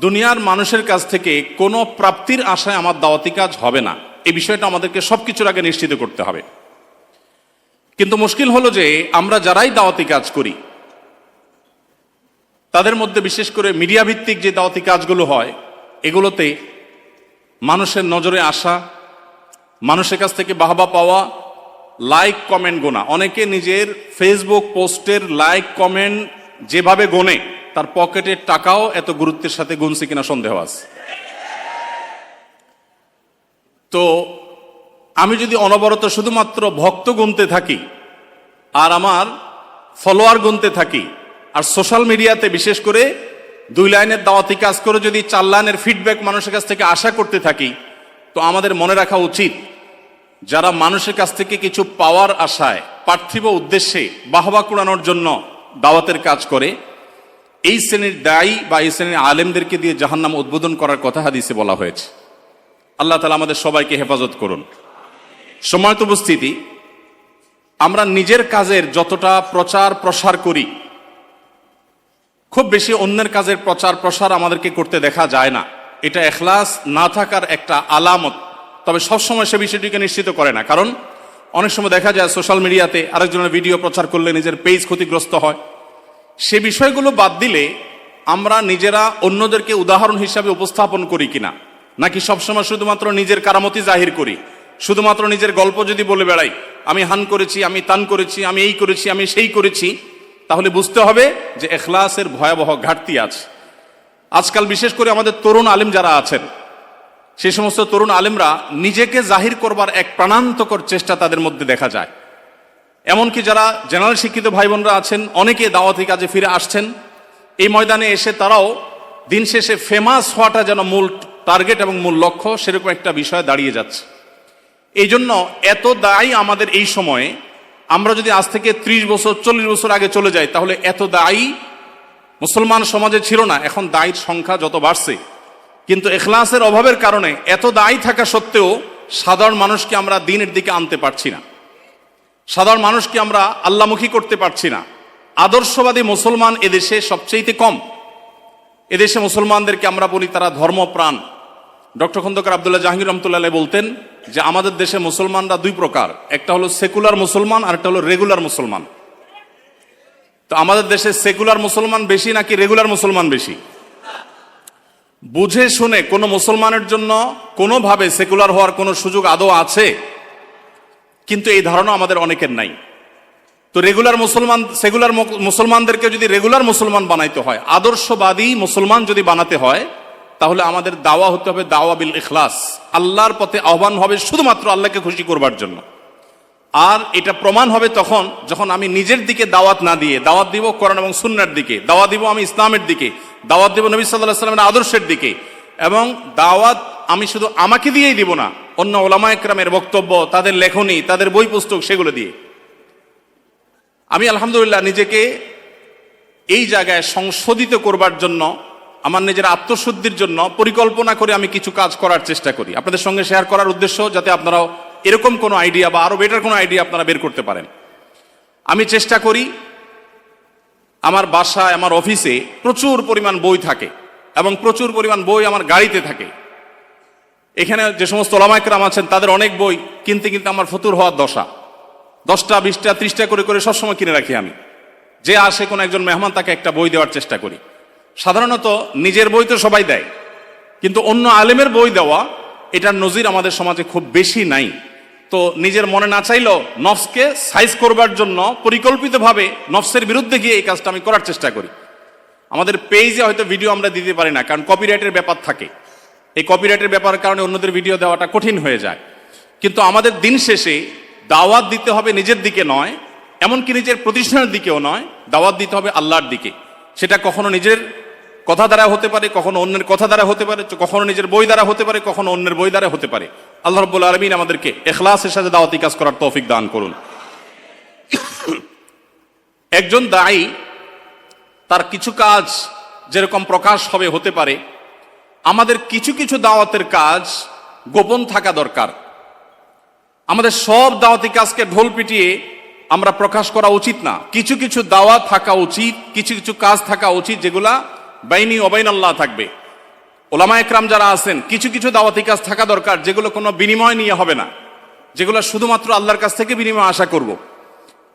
দুনিয়ার মানুষের কাছ থেকে কোনো প্রাপ্তির আশায় আমার দাওয়াতি কাজ হবে না। এই বিষয়টা আমাদেরকে সবকিছুর আগে নিশ্চিত করতে হবে। কিন্তু মুশকিল হলো যে আমরা যারাই দাওয়াতি কাজ করি, তাদের মধ্যে বিশেষ করে মিডিয়া ভিত্তিক যে দাওয়াতি কাজগুলো হয়, এগুলোতে মানুষের নজরে আসা, মানুষের কাছ থেকে বাহবা পাওয়া, লাইক কমেন্ট গোনা, অনেকে নিজের ফেসবুক পোস্টের লাইক কমেন্ট যেভাবে গোনে, তার পকেটের টাকাও এত গুরুত্বের সাথে গুনছে কিনা সন্দেহ আছে। তো আমি যদি অনবরত শুধুমাত্র ভক্ত গুনতে থাকি আর আমার ফলোয়ার গুনতে থাকি, আর সোশ্যাল মিডিয়াতে বিশেষ করে 2 লাইনের দাওয়াতি কাজ করে যদি 4 লাইনের ফিডব্যাক মানুষের কাছ থেকে আশা করতে থাকি, তো আমাদের মনে রাখা উচিত, যারা মানুষের কাছ থেকে কিছু পাওয়ার আশায়, পার্থিব উদ্দেশ্যে বাহবা কুড়ানোর জন্য দাওয়াতের কাজ করে, এই শ্রেণীর দায়ী বা এই শ্রেণীর আলেমদেরকে দিয়ে জাহান্নাম উদ্বোধন করার কথা হাদিসে বলা হয়েছে। আল্লাহ তাআলা আমাদের সবাইকে হেফাজত করুন। সম্মানিত উপস্থিতি, আমরা নিজের কাজের যতটা প্রচার প্রসার করি, খুব বেশি অন্যের কাজের প্রচার প্রসার আমাদেরকে করতে দেখা যায় না। এটা ইখলাস না থাকার একটা আলামত। তবে সবসময় সে বিষয়টিকে নিশ্চিত করে না, কারণ অনেক সময় দেখা যায় সোশ্যাল মিডিয়াতে আরেকজনের ভিডিও প্রচার করলে নিজের পেজ ক্ষতিগ্রস্ত হয়। সে বিষয়গুলো বাদ দিলে আমরা নিজেরা অন্যদেরকে উদাহরণ হিসাবে উপস্থাপন করি কিনা, নাকি সবসময় শুধুমাত্র নিজের কারামতি জাহির করি, শুধুমাত্র নিজের গল্প যদি বলে বেড়াই, আমি হান করেছি, আমি তান করেছি, আমি এই করেছি, আমি সেই করেছি, তাহলে বুঝতে হবে যে ইখলাসের ভয়াবহ ঘাটতি আছে। আজকাল বিশেষ করে আমাদের তরুণ আলেম যারা আছেন, সেই সমস্ত তরুণ আলেমরা নিজেকে জাহির করবার এক প্রাণান্তকর চেষ্টা তাদের মধ্যে দেখা যায়। এমনকি যারা জেনারেল শিক্ষিত ভাই বোনরা আছেন, অনেকে দাওয়াতি কাজে ফিরে আসছেন, এই ময়দানে এসে তারাও দিন শেষে ফেমাস হওয়াটা যেন মূল টার্গেট এবং মূল লক্ষ্য, সেরকম একটা বিষয় দাঁড়িয়ে যাচ্ছে। এই জন্য এত দায়ী আমাদের এই সময়ে, আমরা যদি আজ থেকে 30 বছর 40 বছর আগে চলে যাই, তাহলে এত দায়ী মুসলমান সমাজে ছিল না। এখন দায়ীর সংখ্যা যত বাড়ছে, কিন্তু ইখলাসের অভাবের কারণে এত দায়ী থাকা সত্ত্বেও সাধারণ মানুষকে আমরা দ্বীনের দিকে আনতে পারছি না, সাধারণ মানুষকে আমরা আল্লাহমুখী করতে পারছি না। আদর্শবাদী মুসলমান এদেশে সবচেয়ে কম। এদেশে মুসলমানদেরকে আমরা বলি তারা ধর্মপ্রাণ। ডক্টর খন্দকার আব্দুল্লাহ জাহাঙ্গীর রহমতুল্লাহ বলতেন যে আমাদের দেশে মুসলমানরা দুই প্রকার, একটা হলো সেকুলার মুসলমান আর একটা হলো রেগুলার মুসলমান। তো আমাদের দেশে সেকুলার মুসলমান বেশি নাকি রেগুলার মুসলমান বেশি? বুঝে শুনে কোনো মুসলমানের জন্য কোনোভাবে সেকুলার হওয়ার কোনো সুযোগ আদৌ আছে? কিন্তু এই ধারণা আমাদের অনেকের নাই। তো রেগুলার মুসলমান, সেকুলার মুসলমানদেরকে যদি রেগুলার মুসলমান বানাইতে হয়, আদর্শবাদী মুসলমান যদি বানাতে হয়, তাহলে আমাদের দাওয়া হতে হবে দাওয়া বিল ইখলাস। আল্লাহর পথে আহ্বান হবে শুধুমাত্র আল্লাহকে খুশি করবার জন্য। আর এটা প্রমাণ হবে তখন যখন আমি নিজের দিকে দাওয়াত না দিয়ে দাওয়াত দিব কোরআন এবং সুন্নাহর দিকে, দাওয়াত দিব আমি ইসলামের দিকে, দাওয়াত দিব নবী সাল্লাল্লাহু আলাইহি ওয়াসাল্লামের আদর্শের দিকে। এবং দাওয়াত আমি শুধু আমাকে দিয়েই দিব না, অন্য ওলামা একরামের বক্তব্য, তাদের লেখনী, তাদের বই পুস্তক, সেগুলো দিয়ে। আমি আলহামদুলিল্লাহ নিজেকে এই জায়গায় সংশোধিত করবার জন্য, আমার নিজের আত্মশুদ্ধির জন্য পরিকল্পনা করে আমি কিছু কাজ করার চেষ্টা করি, আপনাদের সঙ্গে শেয়ার করার উদ্দেশ্য যাতে আপনারাও এরকম কোনো আইডিয়া বা আরো বেটার কোনো আইডিয়া আপনারা বের করতে পারেন। আমি চেষ্টা করি, আমার বাসায়, আমার অফিসে প্রচুর পরিমাণ বই থাকে এবং প্রচুর পরিমাণ বই আমার গাড়িতে থাকে। এখানে যে সমস্ত ওলামা একরাম আছেন তাদের অনেক বই কিনতে কিনতে আমার ফতুর হওয়ার দশা। 10টা 20টা 30টা করে করে সবসময় কিনে রাখি আমি। যে আসে কোনো একজন মেহমান, তাকে একটা বই দেওয়ার চেষ্টা করি। সাধারণত নিজের বই তো সবাই দেয়, কিন্তু অন্য আলেমের বই দেওয়া, এটার নজির আমাদের সমাজে খুব বেশি নাই। তো নিজের মনে না চাইলেও নফসকে সাইজ করবার জন্য পরিকল্পিতভাবে নফসের বিরুদ্ধে গিয়ে এই কাজটা আমি করার চেষ্টা করি। আমাদের পেজে হয়তো ভিডিও আমরা দিতে পারি না, কারণ কপিরাইটের ব্যাপার থাকে। এই কপিরাইটের ব্যাপারের কারণে অন্যদের ভিডিও দেওয়াটা কঠিন হয়ে যায়। কিন্তু আমাদের দিন শেষে দাওয়াত দিতে হবে নিজের দিকে নয়, এমনকি নিজের প্রতিষ্ঠানের দিকেও নয়, দাওয়াত দিতে হবে আল্লাহর দিকে। সেটা কখনো নিজের কথা দ্বারা হতে পারে, কখনো অন্যের কথা দ্বারা হতে পারে, কখনো নিজের বই দ্বারা হতে পারে, কখনো অন্যের বই দ্বারা হতে পারে। আল্লাহ রাব্বুল আলামিন আমাদেরকে ইখলাসের সাথে দাওয়াতি কাজ করার তৌফিক দান করুন। একজন দায়ী, তার কিছু কাজ যেরকম প্রকাশ হবে হতে পারে, আমাদের কিছু কিছু দাওয়াতের কাজ গোপন থাকা দরকার। আমাদের সব দাওয়াতি কাজকে ঢোল পিটিয়ে আমরা প্রকাশ করা উচিত না। কিছু কিছু দাওয়াত থাকা উচিত, কিছু কিছু কাজ থাকা উচিত যেগুলা বাইনি ওবাইন আল্লাহ থাকবে। ওলামা একরাম যারা আছেন, কিছু কিছু দাওয়াতি কাজ থাকা দরকার যেগুলো কোনো বিনিময় নিয়ে হবে না, যেগুলো শুধুমাত্র আল্লাহর কাছ থেকে বিনিময় আশা করব।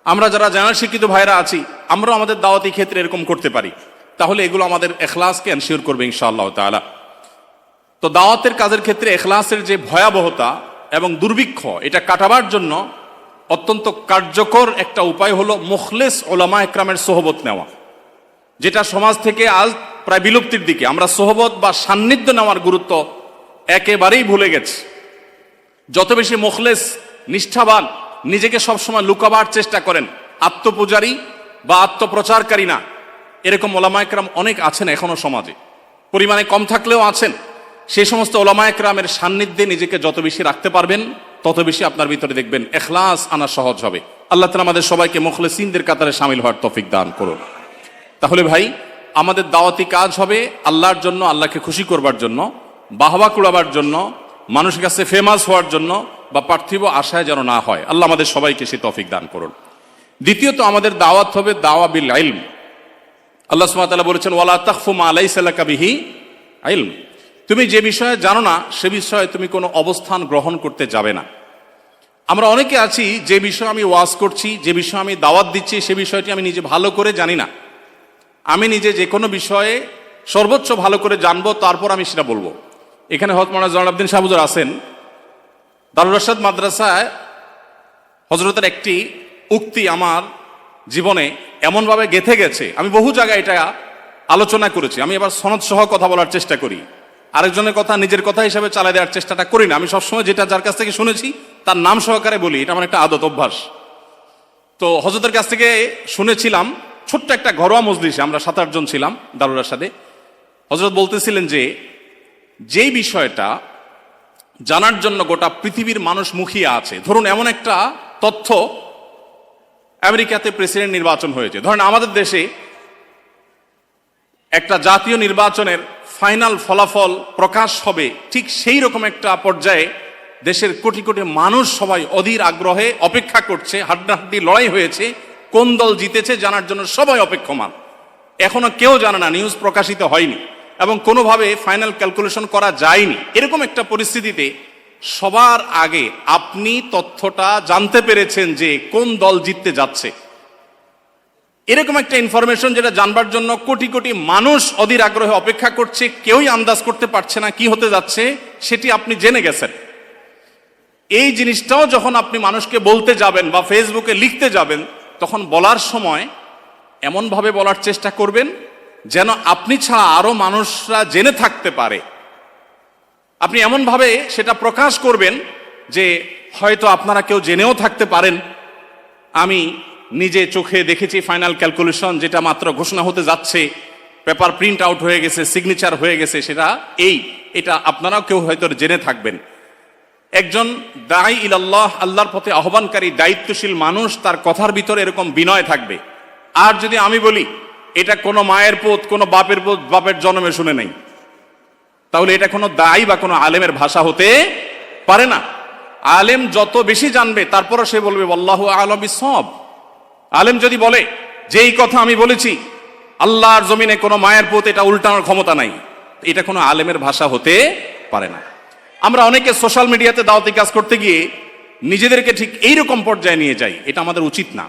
আমরা যারা জেনারেল শিক্ষিত ভাইরা আছি, আমরাও আমাদের দাওয়াতি ক্ষেত্রে এরকম করতে পারি, তাহলে এগুলো আমাদের ইখলাসকে এনশিওর করবে ইনশাআল্লাহ তাআলা। তো দাওয়াতের কাজের ক্ষেত্রে ইখলাসের যে ভয়াবহতা এবং দুর্ভিক্ষ, এটা কাটাবার জন্য অত্যন্ত কার্যকর একটা উপায় হলো মুখলেস ওলামা একরামের সোহবত নেওয়া, যেটা সমাজ থেকে আজ প্রায় বিলুপ্তির দিকে। আমরা সোহবত বা সান্নিধ্য নেওয়ার গুরুত্ব একেবারেই ভুলে গেছি। যত বেশি মুখলেস, নিষ্ঠাবান, নিজেকে সবসময় লুকাবার চেষ্টা করেন, আত্মপূজারী বা আত্মপ্রচারকারী না, এরকম ওলামা একরাম অনেক আছেন এখনো সমাজে, পরিমাণে কম থাকলেও আছেন। সেই সমস্ত ওলামা একরামের সান্নিধ্যে নিজেকে যত বেশি রাখতে পারবেন, তত বেশি আপনার ভিতরে দেখবেন ইখলাস আনা সহজ হবে। আল্লাহ তাআলা আমাদের সবাইকে মুখলেসিনদের কাতারে শামিল হওয়ার তৌফিক দান করুন। তাহলে ভাই, আমাদের দাওয়াতি কাজ হবে আল্লাহর জন্য, আল্লাহকে খুশি করবার জন্য, বাহবা কুড়াবার জন্য, মানুষের কাছে ফেমাস হওয়ার জন্য বা পার্থিব আশায় যেন না হয়। আল্লাহ আমাদের সবাইকে সে তৌফিক দান করুন। দ্বিতীয়ত, আমাদের দাওয়াত হবে দাওয়া বিল ইলম। আল্লাহ সুবহানাহু ওয়া তাআলা বলেছেন, ওয়ালা তাখফু মা লাইসা লাকা বিহি ইলম। তুমি যে বিষয়ে জানো না, সে বিষয়ে তুমি কোনো অবস্থান গ্রহণ করতে যাবে না। আমরা অনেকে আছি, যে বিষয়ে আমি ওয়াজ করছি, যে বিষয়ে আমি দাওয়াত দিচ্ছি, সে বিষয়টি আমি নিজে ভালো করে জানি না। আমি নিজে যে কোনো বিষয়ে সর্বোচ্চ ভালো করে জানবো, তারপর আমি সেটা বলবো। এখানে হযরত মাওলানা জয়নুল আবেদিন সাহেব হুজুর আছেন, দারুল আরশাদ মাদ্রাসায় হযরতের একটি উক্তি আমার জীবনে এমনভাবে গেঁথে গেছে, আমি বহু জায়গায় এটা আলোচনা করেছি। আমি এবার সনদ সহ কথা বলার চেষ্টা করি, আরেকজনের কথা নিজের কথা হিসাবে চালিয়ে দেওয়ার চেষ্টাটা করি না। আমি সবসময় যেটা যার কাছ থেকে শুনেছি তার নাম সহকারে বলি, এটা আমার একটা আদত অভ্যাস। তো হযরতের কাছ থেকে শুনেছিলাম, ছোট্ট একটা ঘরোয়া মজলিসে আমরা 7-8 জন ছিলাম দারুল আরশাদে। হযরত বলতেছিলেন যে যেই বিষয়টা জানার জন্য গোটা পৃথিবীর মানুষ মুখিয়ে আছে, ধরুন এমন একটা তথ্য, আমেরিকাতে প্রেসিডেন্ট নির্বাচন হয়েছে, ধরেন আমাদের দেশে একটা জাতীয় নির্বাচনের ফাইনাল ফলাফল প্রকাশ হবে, ঠিক সেই রকম একটা পর্যায়ে দেশের কোটি কোটি মানুষ সবাই অধীর আগ্রহে অপেক্ষা করছে, হাড্ডাহাড্ডি লড়াই হয়েছে, কোন দল জিতেছে জানার জন্য সবাই অপেক্ষমান। এখনো কেউ জানে না, নিউজ প্রকাশিত হয়নি এবং কোনোভাবে ফাইনাল ক্যালকুলেশন করা যায়নি। এরকম একটা পরিস্থিতিতে সবার আগে আপনি তথ্যটা জানতে পেরেছেন যে কোন দল জিততে যাচ্ছে। এরকম একটা ইনফরমেশন যেটা জানবার জন্য কোটি কোটি মানুষ অধীর আগ্রহে অপেক্ষা করছে, কেউই আন্দাজ করতে পারছে না কি হতে যাচ্ছে, সেটি আপনি জেনে গেছেন। এই জিনিসটাও যখন আপনি মানুষকে বলতে যাবেন বা ফেসবুকে লিখতে যাবেন, তখন বলার সময় এমনভাবে বলার চেষ্টা করবেন যেন আপনি ছাড়া আরো মানুষরা জেনে থাকতে পারে। আপনি এমনভাবে সেটা প্রকাশ করবেন যে হয়তো আপনারা কেউ জেনেও থাকতে পারেন, আমি নিজে চোখে দেখেছি ফাইনাল ক্যালকুলেশন, যেটা মাত্র ঘোষণা হতে যাচ্ছে, পেপার প্রিন্ট আউট হয়ে গেছে, সিগনেচার হয়ে গেছে, সেটা এটা আপনারাও কেউ হয়তো জেনে থাকবেন। একজন দাঈ ইলাল্লাহ, আল্লাহর পথে আহ্বানকারী দায়িত্বশীল মানুষ, তার কথার ভিতরে এরকম বিনয় থাকবে। আর যদি আমি বলি এটা কোনো মায়ের পুত, কোনো বাপের পুত, বাপের জন্মে শুনে নেই, তাহলে এটা কোনো দাঈ বা কোনো আলেমের ভাষা হতে পারে না। আলেম যত বেশি জানবে তারপরও সে বলবে আল্লাহু আ'লাম বিস-সাওয়াব। আলেম যদি বলে যে এই কথা আমি বলেছি, আল্লাহর জমিনে কোনো মায়ের পুত, এটা উল্টানোর ক্ষমতা নাই, এটা কোনো আলেমের ভাষা হতে পারে না। আমরা অনেকে সোশ্যাল মিডিয়াতে দাওয়াতি কাজ করতে গিয়ে নিজেদেরকে ঠিক এইরকম পর্যায়ে নিয়ে যাই, এটা আমাদের উচিত না।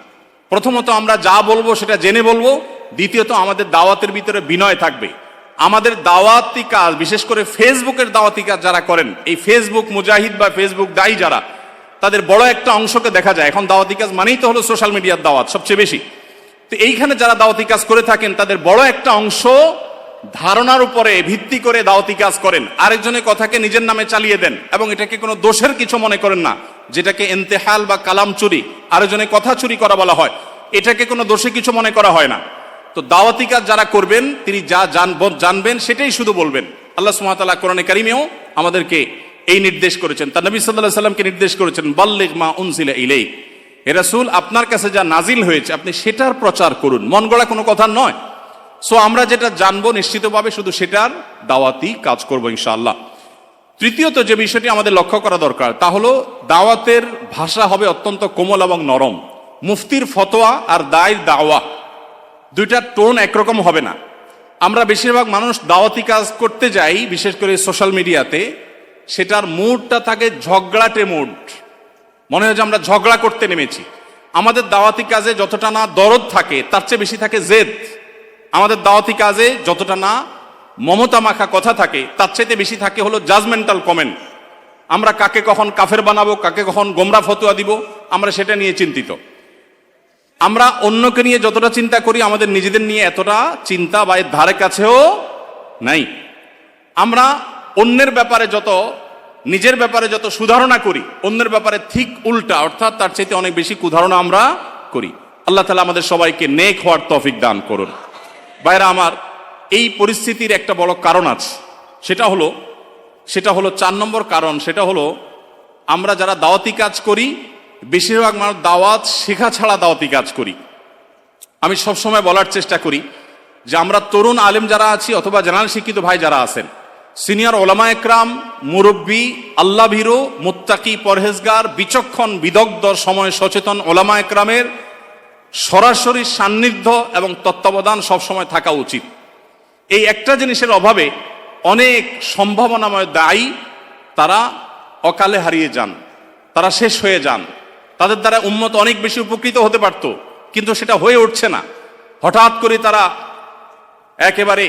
প্রথমত আমরা যা বলবো সেটা জেনে বলবো, দ্বিতীয়ত আমাদের দাওয়াতের ভিতরে বিনয় থাকবে। আমাদের দাওয়াতি কাজ, বিশেষ করে ফেসবুকের দাওয়াতি কাজ যারা করেন, এই ফেসবুক মুজাহিদ বা ফেসবুক দায়ী যারা, তাদের বড় একটা অংশকে দেখা যায়, এখন দাওয়াতি কাজ মানেই তো হলো সোশ্যাল মিডিয়ার দাওয়াত সবচেয়ে বেশি। তো এইখানে যারা দাওয়াতি কাজ করে থাকেন, তাদের বড় একটা অংশ ধারণার উপরে ভিত্তি করে দাওয়াতি কাজ করেন, আরেকজনের কথাকে নিজের নামে চালিয়ে দেন এবং এটাকে কোনো দোষের কিছু মনে করেন না, যেটাকে ইন্তেহাল বা কালাম চুরি, আরেকজনের কথা চুরি করা বলা হয়, এটাকে কোনো দোষে কিছু মনে করা হয় না। তো দাওয়াতি কাজ যারা করবেন, তিনি যা জানবেন সেটাই শুধু বলবেন। আল্লাহ সুবহানাহু ওয়া তাআলা কোরআনে কারীমেও আমাদেরকে এই নির্দেশ করেছেন, তার নবী সাল্লাল্লাহু আলাইহি সাল্লামকে নির্দেশ করেছেন, বাল্লিগ মা উনজিলা ইলাইক, হে রাসূল আপনার কাছে যা নাজিল হয়েছে আপনি সেটার প্রচার করুন, মন গড়া কোনো কথা নয়। সো আমরা যেটা জানবো নিশ্চিতভাবে শুধু সেটার দাওয়াতি কাজ করব ইনশাআল্লাহ। তৃতীয়ত যে বিষয়টি আমাদের লক্ষ্য করা দরকার, তা হলো দাওয়াতের ভাষা হবে অত্যন্ত কোমল এবং নরম। মুফতির ফতোয়া আর দায়ের দাওয়া, দুইটার টোন একরকম হবে না। আমরা বেশিরভাগ মানুষ দাওয়াতি কাজ করতে যাই, বিশেষ করে সোশ্যাল মিডিয়াতে, সেটার মুডটা থাকে ঝগড়াটে মুড, মনে হয় যে আমরা ঝগড়া করতে নেমেছি। আমাদের দাওয়াতি কাজে যতটা না দরদ থাকে, তার চেয়ে বেশি থাকে জেদ। আমাদের দাওয়াতি কাজে যতটা না মমতা মাখা কথা থাকে, তার চাইতে বেশি থাকে হলো জাজমেন্টাল কমেন্ট। আমরা কাকে কখন কাফের বানাবো, কাকে কখন গোমরা ফতোয়া দিব, আমরা সেটা নিয়ে চিন্তিত। আমরা অন্যকে নিয়ে যতটা চিন্তা করি, আমাদের নিজেদের নিয়ে এতটা চিন্তা বা এর ধারে কাছেও নাই। আমরা অন্যের ব্যাপারে নিজের ব্যাপারে যত সুধারণা করি, অন্যের ব্যাপারে ঠিক উল্টা, অর্থাৎ তার চাইতে অনেক বেশি কুধারণা আমরা করি। আল্লাহ তাআলা আমাদের সবাইকে নেক হওয়ার তৌফিক দান করুন। ভাইরা আমার, এই পরিস্থিতির একটা বড় কারণ আছে, সেটা হলো 4 নম্বর কারণ। সেটা হলো আমরা যারা দাওয়াতি কাজ করি, বেশিরভাগ মানুষ দাওয়াত শেখা ছাড়া দাওয়াতি কাজ করি। আমি সবসময় বলার চেষ্টা করি যে আমরা তরুণ আলেম যারা আছি, অথবা জেনারেল শিক্ষিত ভাই যারা আছেন, সিনিয়র ওলামা একরাম, মুরব্বী, আল্লাহ ভীরু, মুত্তাকি, পরহেজগার, বিচক্ষণ, বিদগ্ধ, সময় সচেতন ওলামা একরামের সরাসরি সান্নিধ্য এবং তত্ত্বাবধান সবসময় থাকা উচিত। এই একটা জিনিসের অভাবে অনেক সম্ভাবনাময় দায়ী তারা অকালে হারিয়ে যান, তারা শেষ হয়ে যান। তাদের দ্বারা উম্মত অনেক বেশি উপকৃত হতে পারত, কিন্তু সেটা হয়ে উঠছে না। হঠাৎ করে তারা একেবারে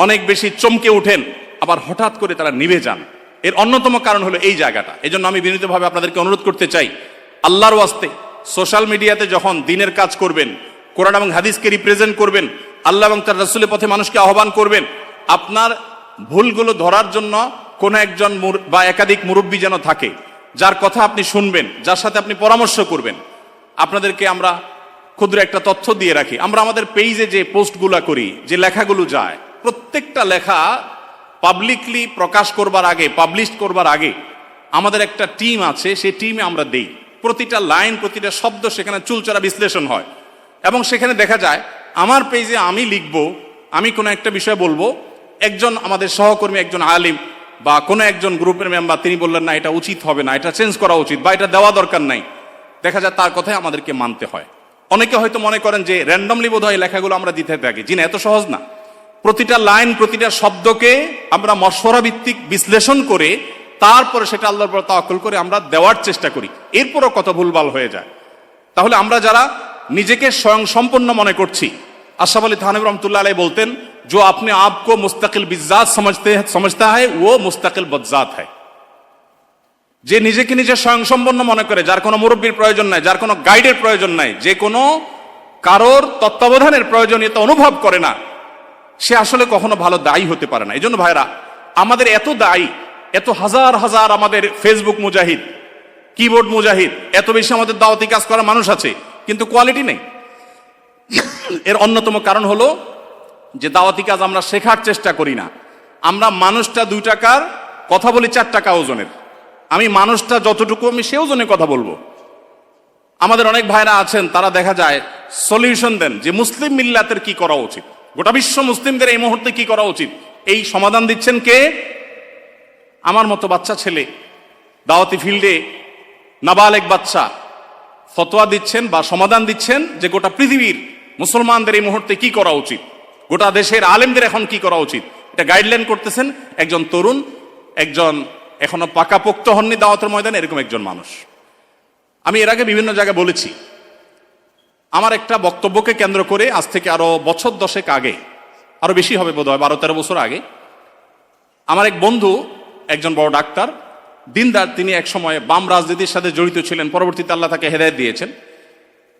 অনেক বেশি চমকে উঠেন, আবার হঠাৎ করে তারা নিভে যান। এর অন্যতম কারণ হলো এই জায়গাটা। এজন্য আমি বিনীতভাবে আপনাদেরকে অনুরোধ করতে চাই, আল্লাহর ওয়াস্তে সোশ্যাল মিডিয়াতে যখন দিনের কাজ করবেন, কোরআন এবং হাদিসকে রিপ্রেজেন্ট করবেন, আল্লাহ এবং তার রাসূলের পথে মানুষকে আহ্বান করবেন, আপনার ভুলগুলো ধরার জন্য কোনো একজন বা একাধিক মুরব্বী যেন থাকে, যার কথা আপনি শুনবেন, যার সাথে আপনি পরামর্শ করবেন। আপনাদেরকে আমরা ক্ষুদ্র একটা তথ্য দিয়ে রাখি, আমরা আমাদের পেজে যে পোস্টগুলো করি, যে লেখাগুলো যায়, প্রত্যেকটা লেখা পাবলিকলি প্রকাশ করবার আগে, পাবলিশ করবার আগে আমাদের একটা টিম আছে, সেই টিমে আমরা দেই। প্রতিটা লাইন, প্রতিটা শব্দ সেখানে চুলচেরা বিশ্লেষণ হয় এবং সেখানে দেখা যায় আমার পেজে আমি লিখবো, আমি কোনো একটা বিষয় বলবো, একজন আমাদের সহকর্মী, একজন আলিম বা কোনো একজন গ্রুপের মেম্বার, তিনি বললেন না এটা উচিত হবে না, এটা চেঞ্জ করা উচিত বা এটা দেওয়া দরকার নাই, দেখা যায় তার কথাই আমাদেরকে মানতে হয়। অনেকে হয়তো মনে করেন যে র্যান্ডমলি বোধহয় লেখাগুলো আমরা দিতে থাকি, জি না, এত সহজ না। প্রতিটা লাইন, প্রতিটা শব্দকে আমরা মশওয়ারা ভিত্তিক বিশ্লেষণ করে তারপরে সেটা আল্লাহর উপর তাওয়াক্কুল করে আমরা দেওয়ার চেষ্টা করি, এরপরও কত ভুলভাল হয়ে যায়। তাহলে আমরা যারা নিজেকে স্বয়ং সম্পন্ন মনে করছি, আশরাফ আলী থানভী রহমতুল্লাহ আলাইহি বলতেন, जो अपने आप को मुस्तकिल बिज़ात समझता है वो मुस्तकिल बज़ात है। যে নিজেকে নিজে স্বয়ংসম্পন্ন মনে করে, যার কোনো মুরব্বীর প্রয়োজন নাই, যার কোনো গাইডের প্রয়োজন নাই, যে কোনো কারোর তত্ত্বাবধানের প্রয়োজনীয়তা অনুভব করে না, সে আসলে কখনো ভালো দায়ী হতে পারে না। এই জন্য ভাইরা, আমাদের এত দায়ী, এত হাজার হাজার আমাদের ফেসবুক মুজাহিদ, কিবোর্ড মুজাহিদ, এত বেশি আমাদের দাওয়াতি কাজ করা মানুষ আছে, কিন্তু কোয়ালিটি নেই। এর অন্যতম কারণ হলো যে দাওয়াতি কাজ আমরা শেখার চেষ্টা করি না। আমরা মানুষটা 2 টাকার কথা বলি 4 টাকা ওজনের। আমি মানুষটা যতটুকু আমি সে ওজনে কথা বলবো। আমাদের অনেক ভাইরা আছেন, তারা দেখা যায় সলিউশন দেন যে মুসলিম মিল্লাতের কি করা উচিত, গোটা বিশ্ব মুসলিমদের এই মুহূর্তে কি করা উচিত, এই সমাধান দিচ্ছেন কে? আমার মতো বাচ্চা ছেলে, দাওয়াতি ফিল্ডে নাবালেগ বাচ্চা ফতোয়া দিচ্ছেন বা সমাধান দিচ্ছেন যে গোটা পৃথিবীর মুসলমানদের এই মুহূর্তে কি করা উচিত, গোটা দেশের আলেমদের এখন কি করা উচিত, এটা গাইডলাইন করতেছেন একজন তরুণ, একজন এখনো পাকাপোক্ত হননি দাওয়াতের ময়দানে, এরকম একজন মানুষ। আমি এর আগে বিভিন্ন জায়গায় বলেছি, আমার একটা বক্তব্যকে কেন্দ্র করে আজ থেকে আরো বছর 10 আগে, আরো বেশি হবে বোধহয় 12-13 বছর আগে, আমার এক বন্ধু, একজন বড় ডাক্তার, দিনদার, তিনি এক সময় বাম রাজনীতির সাথে জড়িত ছিলেন, পরবর্তীতে আল্লাহ তাকে হেদায়েত দিয়েছেন।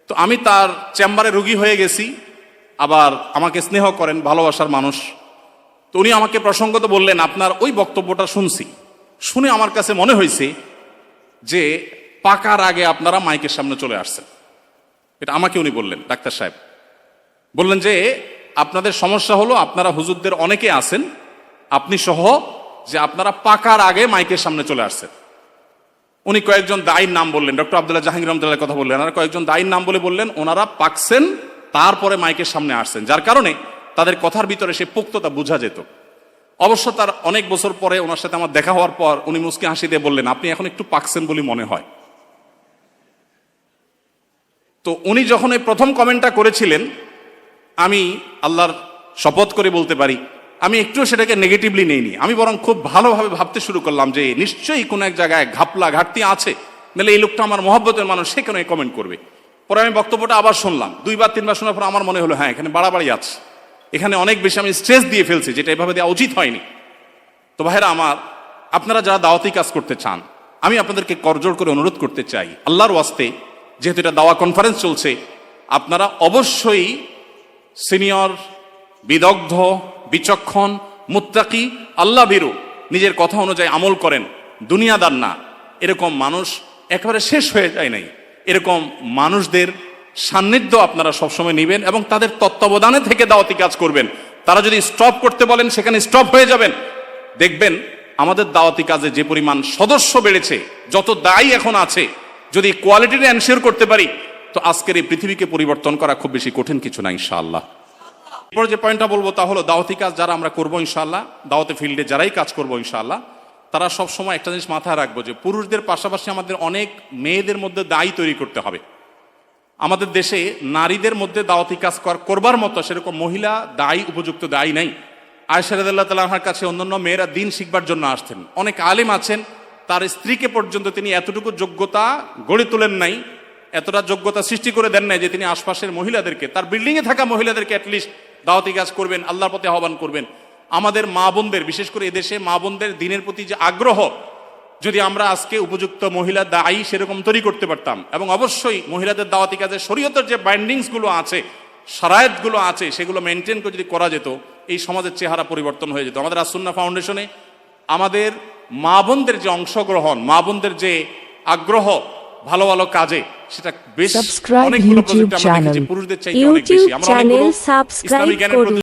তো আমি তার চেম্বারে রোগী হয়ে গেছি, আবার আমাকে স্নেহ করেন, ভালোবাসার মানুষ। তো উনি আমাকে প্রসঙ্গত বললেন, আপনার ওই বক্তব্যটা শুনছি, শুনে আমার কাছে মনে হয়েছে যে পাকার আগে আপনারা মাইকের সামনে চলে আসছেন। এটা আমাকে উনি বললেন, ডাক্তার সাহেব বললেন যে আপনাদের সমস্যা হলো আপনারা হুজুরদের অনেকে আছেন, আপনি সহ, যে আপনারা পাকার আগে মাইকের সামনে চলে আসছেন। উনি কয়েকজন দায়ীর নাম বললেন, ডক্টর আব্দুল্লাহ জাহাঙ্গীর রহমতুল্লাহর কথা বললেন, আর কয়েকজন দায়ীর নাম বললেন ওনারা পাকছেন, তারপরে মাইকের সামনে আসছেন, যার কারণে তাদের কথার ভিতরে সে পোক্ততা বোঝা যেত। অবশ্য তার অনেক বছর পরে ওনার সাথে আমার দেখা হওয়ার পর উনি মুস্কি হাসি দিয়ে বললেন, আপনি এখন একটু পাকছেন বলে মনে হয়। তো উনি যখন এই প্রথম কমেন্টটা করেছিলেন, আমি আল্লাহর শপথ করে বলতে পারি আমি একটু সেটাকে নেগেটিভলি নেইনি। আমি বরং খুব ভালোভাবে ভাবতে শুরু করলাম যে নিশ্চয়ই কোনো এক জায়গায় ঘাপলা ঘাটতি আছে, নাহলে এই লোকটা আমার মহব্বতের মানুষ, সে কেন কমেন্ট করবে। পরে আমি বক্তব্যটা আবার শুনলাম, 2-3 শোনার পর আমার মনে হলো হ্যাঁ, এখানে বাড়াবাড়ি আছে, এখানে অনেক বেশি আমি স্ট্রেস দিয়ে ফেলছি, যেটা এভাবে দেওয়া উচিত হয়নি। তো ভাইরা আমার, আপনারা যারা দাওয়াতি কাজ করতে চান, আমি আপনাদেরকে করজোড় করে অনুরোধ করতে চাই, আল্লাহর ওয়াস্তে, যেহেতু এটা দাওয়া কনফারেন্স চলছে, আপনারা অবশ্যই সিনিয়র, বিদগ্ধ, বিচক্ষণ, মুত্তাকি, আল্লাহ ভীরু, নিজের কথা অনুযায়ী আমল করেন, দুনিয়াদার না, এরকম মানুষ একেবারে শেষ হয়ে যায় নাই, এরকম মানুষদের সান্নিধ্য আপনারা সবসময় নেবেন এবং তাদের তত্ত্বাবধানে থেকে দাওয়াতি কাজ করবেন। তারা যদি স্টপ করতে বলেন সেখানে স্টপ হয়ে যাবেন। দেখবেন আমাদের দাওয়াতি কাজে যে পরিমাণ সদস্য বেড়েছে, যত দায়ী এখন আছে, যদি কোয়ালিটিটা এনশিওর করতে পারি, তো আজকের এই পৃথিবীকে পরিবর্তন করা খুব বেশি কঠিন কিছু না ইনশাআল্লাহ। এরপর যে পয়েন্টটা বলবো তা হলো, দাওয়াতি কাজ যারা আমরা করবো ইনশাআল্লাহ, দাওয়াতি ফিল্ডে যারাই কাজ করবো ইনশাআল্লাহ, তারা সবসময় একটা জিনিস মাথায় রাখবো যে পুরুষদের পাশাপাশি আমাদের অনেক মেয়েদের মধ্যে দায়ী তৈরি করতে হবে। আমাদের দেশে নারীদের মধ্যে দাওয়াতি কাজ করবার মতো সেরকম মহিলা দায়ী, উপযুক্ত দায়ী নাই। আয়েশা রাদিয়াল্লাহু তাআলা আনহার কাছে অন্যান্য মেয়েরা দিন শিখবার জন্য আসতেন। অনেক আলেম আছেন, তার স্ত্রীকে পর্যন্ত তিনি এতটুকু যোগ্যতা গড়ে তোলেন নাই, এতটা যোগ্যতা সৃষ্টি করে দেন নাই যে তিনি আশপাশের মহিলাদেরকে, তার বিল্ডিংয়ে থাকা মহিলাদেরকে অ্যাটলিস্ট দাওয়াতি কাজ করবেন, আল্লাহর পথে আহ্বান করবেন। আমাদের মা বোনদের, বিশেষ করে এদেশে মা বোনদের দিনের প্রতি যে আগ্রহ, যদি আমরা আজকে উপযুক্ত মহিলা দায়ী সেরকম তৈরি করতে পারতাম, এবং অবশ্যই মহিলাদের দাওয়াতি কাজে শরীয়তের যে বাইন্ডিংস গুলো আছে, শারায়েত গুলো আছে, সেগুলো মেনটেন করে যদি করা যেত, এই সমাজের চেহারা পরিবর্তন হয়ে যেত। আমাদের আসুন্নাহ ফাউন্ডেশনে আমাদের মা বোনদের যে অংশগ্রহণ, মা বোনদের যে আগ্রহ ভালো ভালো কাজে, সেটা বেশ সাবস্ক্রাইব অনেকগুলো ইউটিউব প্রজেক্ট আমরা দেখেছি চ্যানেল পুরুষদের চাইতে অনেক বেশি। আমরা অনেকগুলো ইসলামী জ্ঞানের প্রতি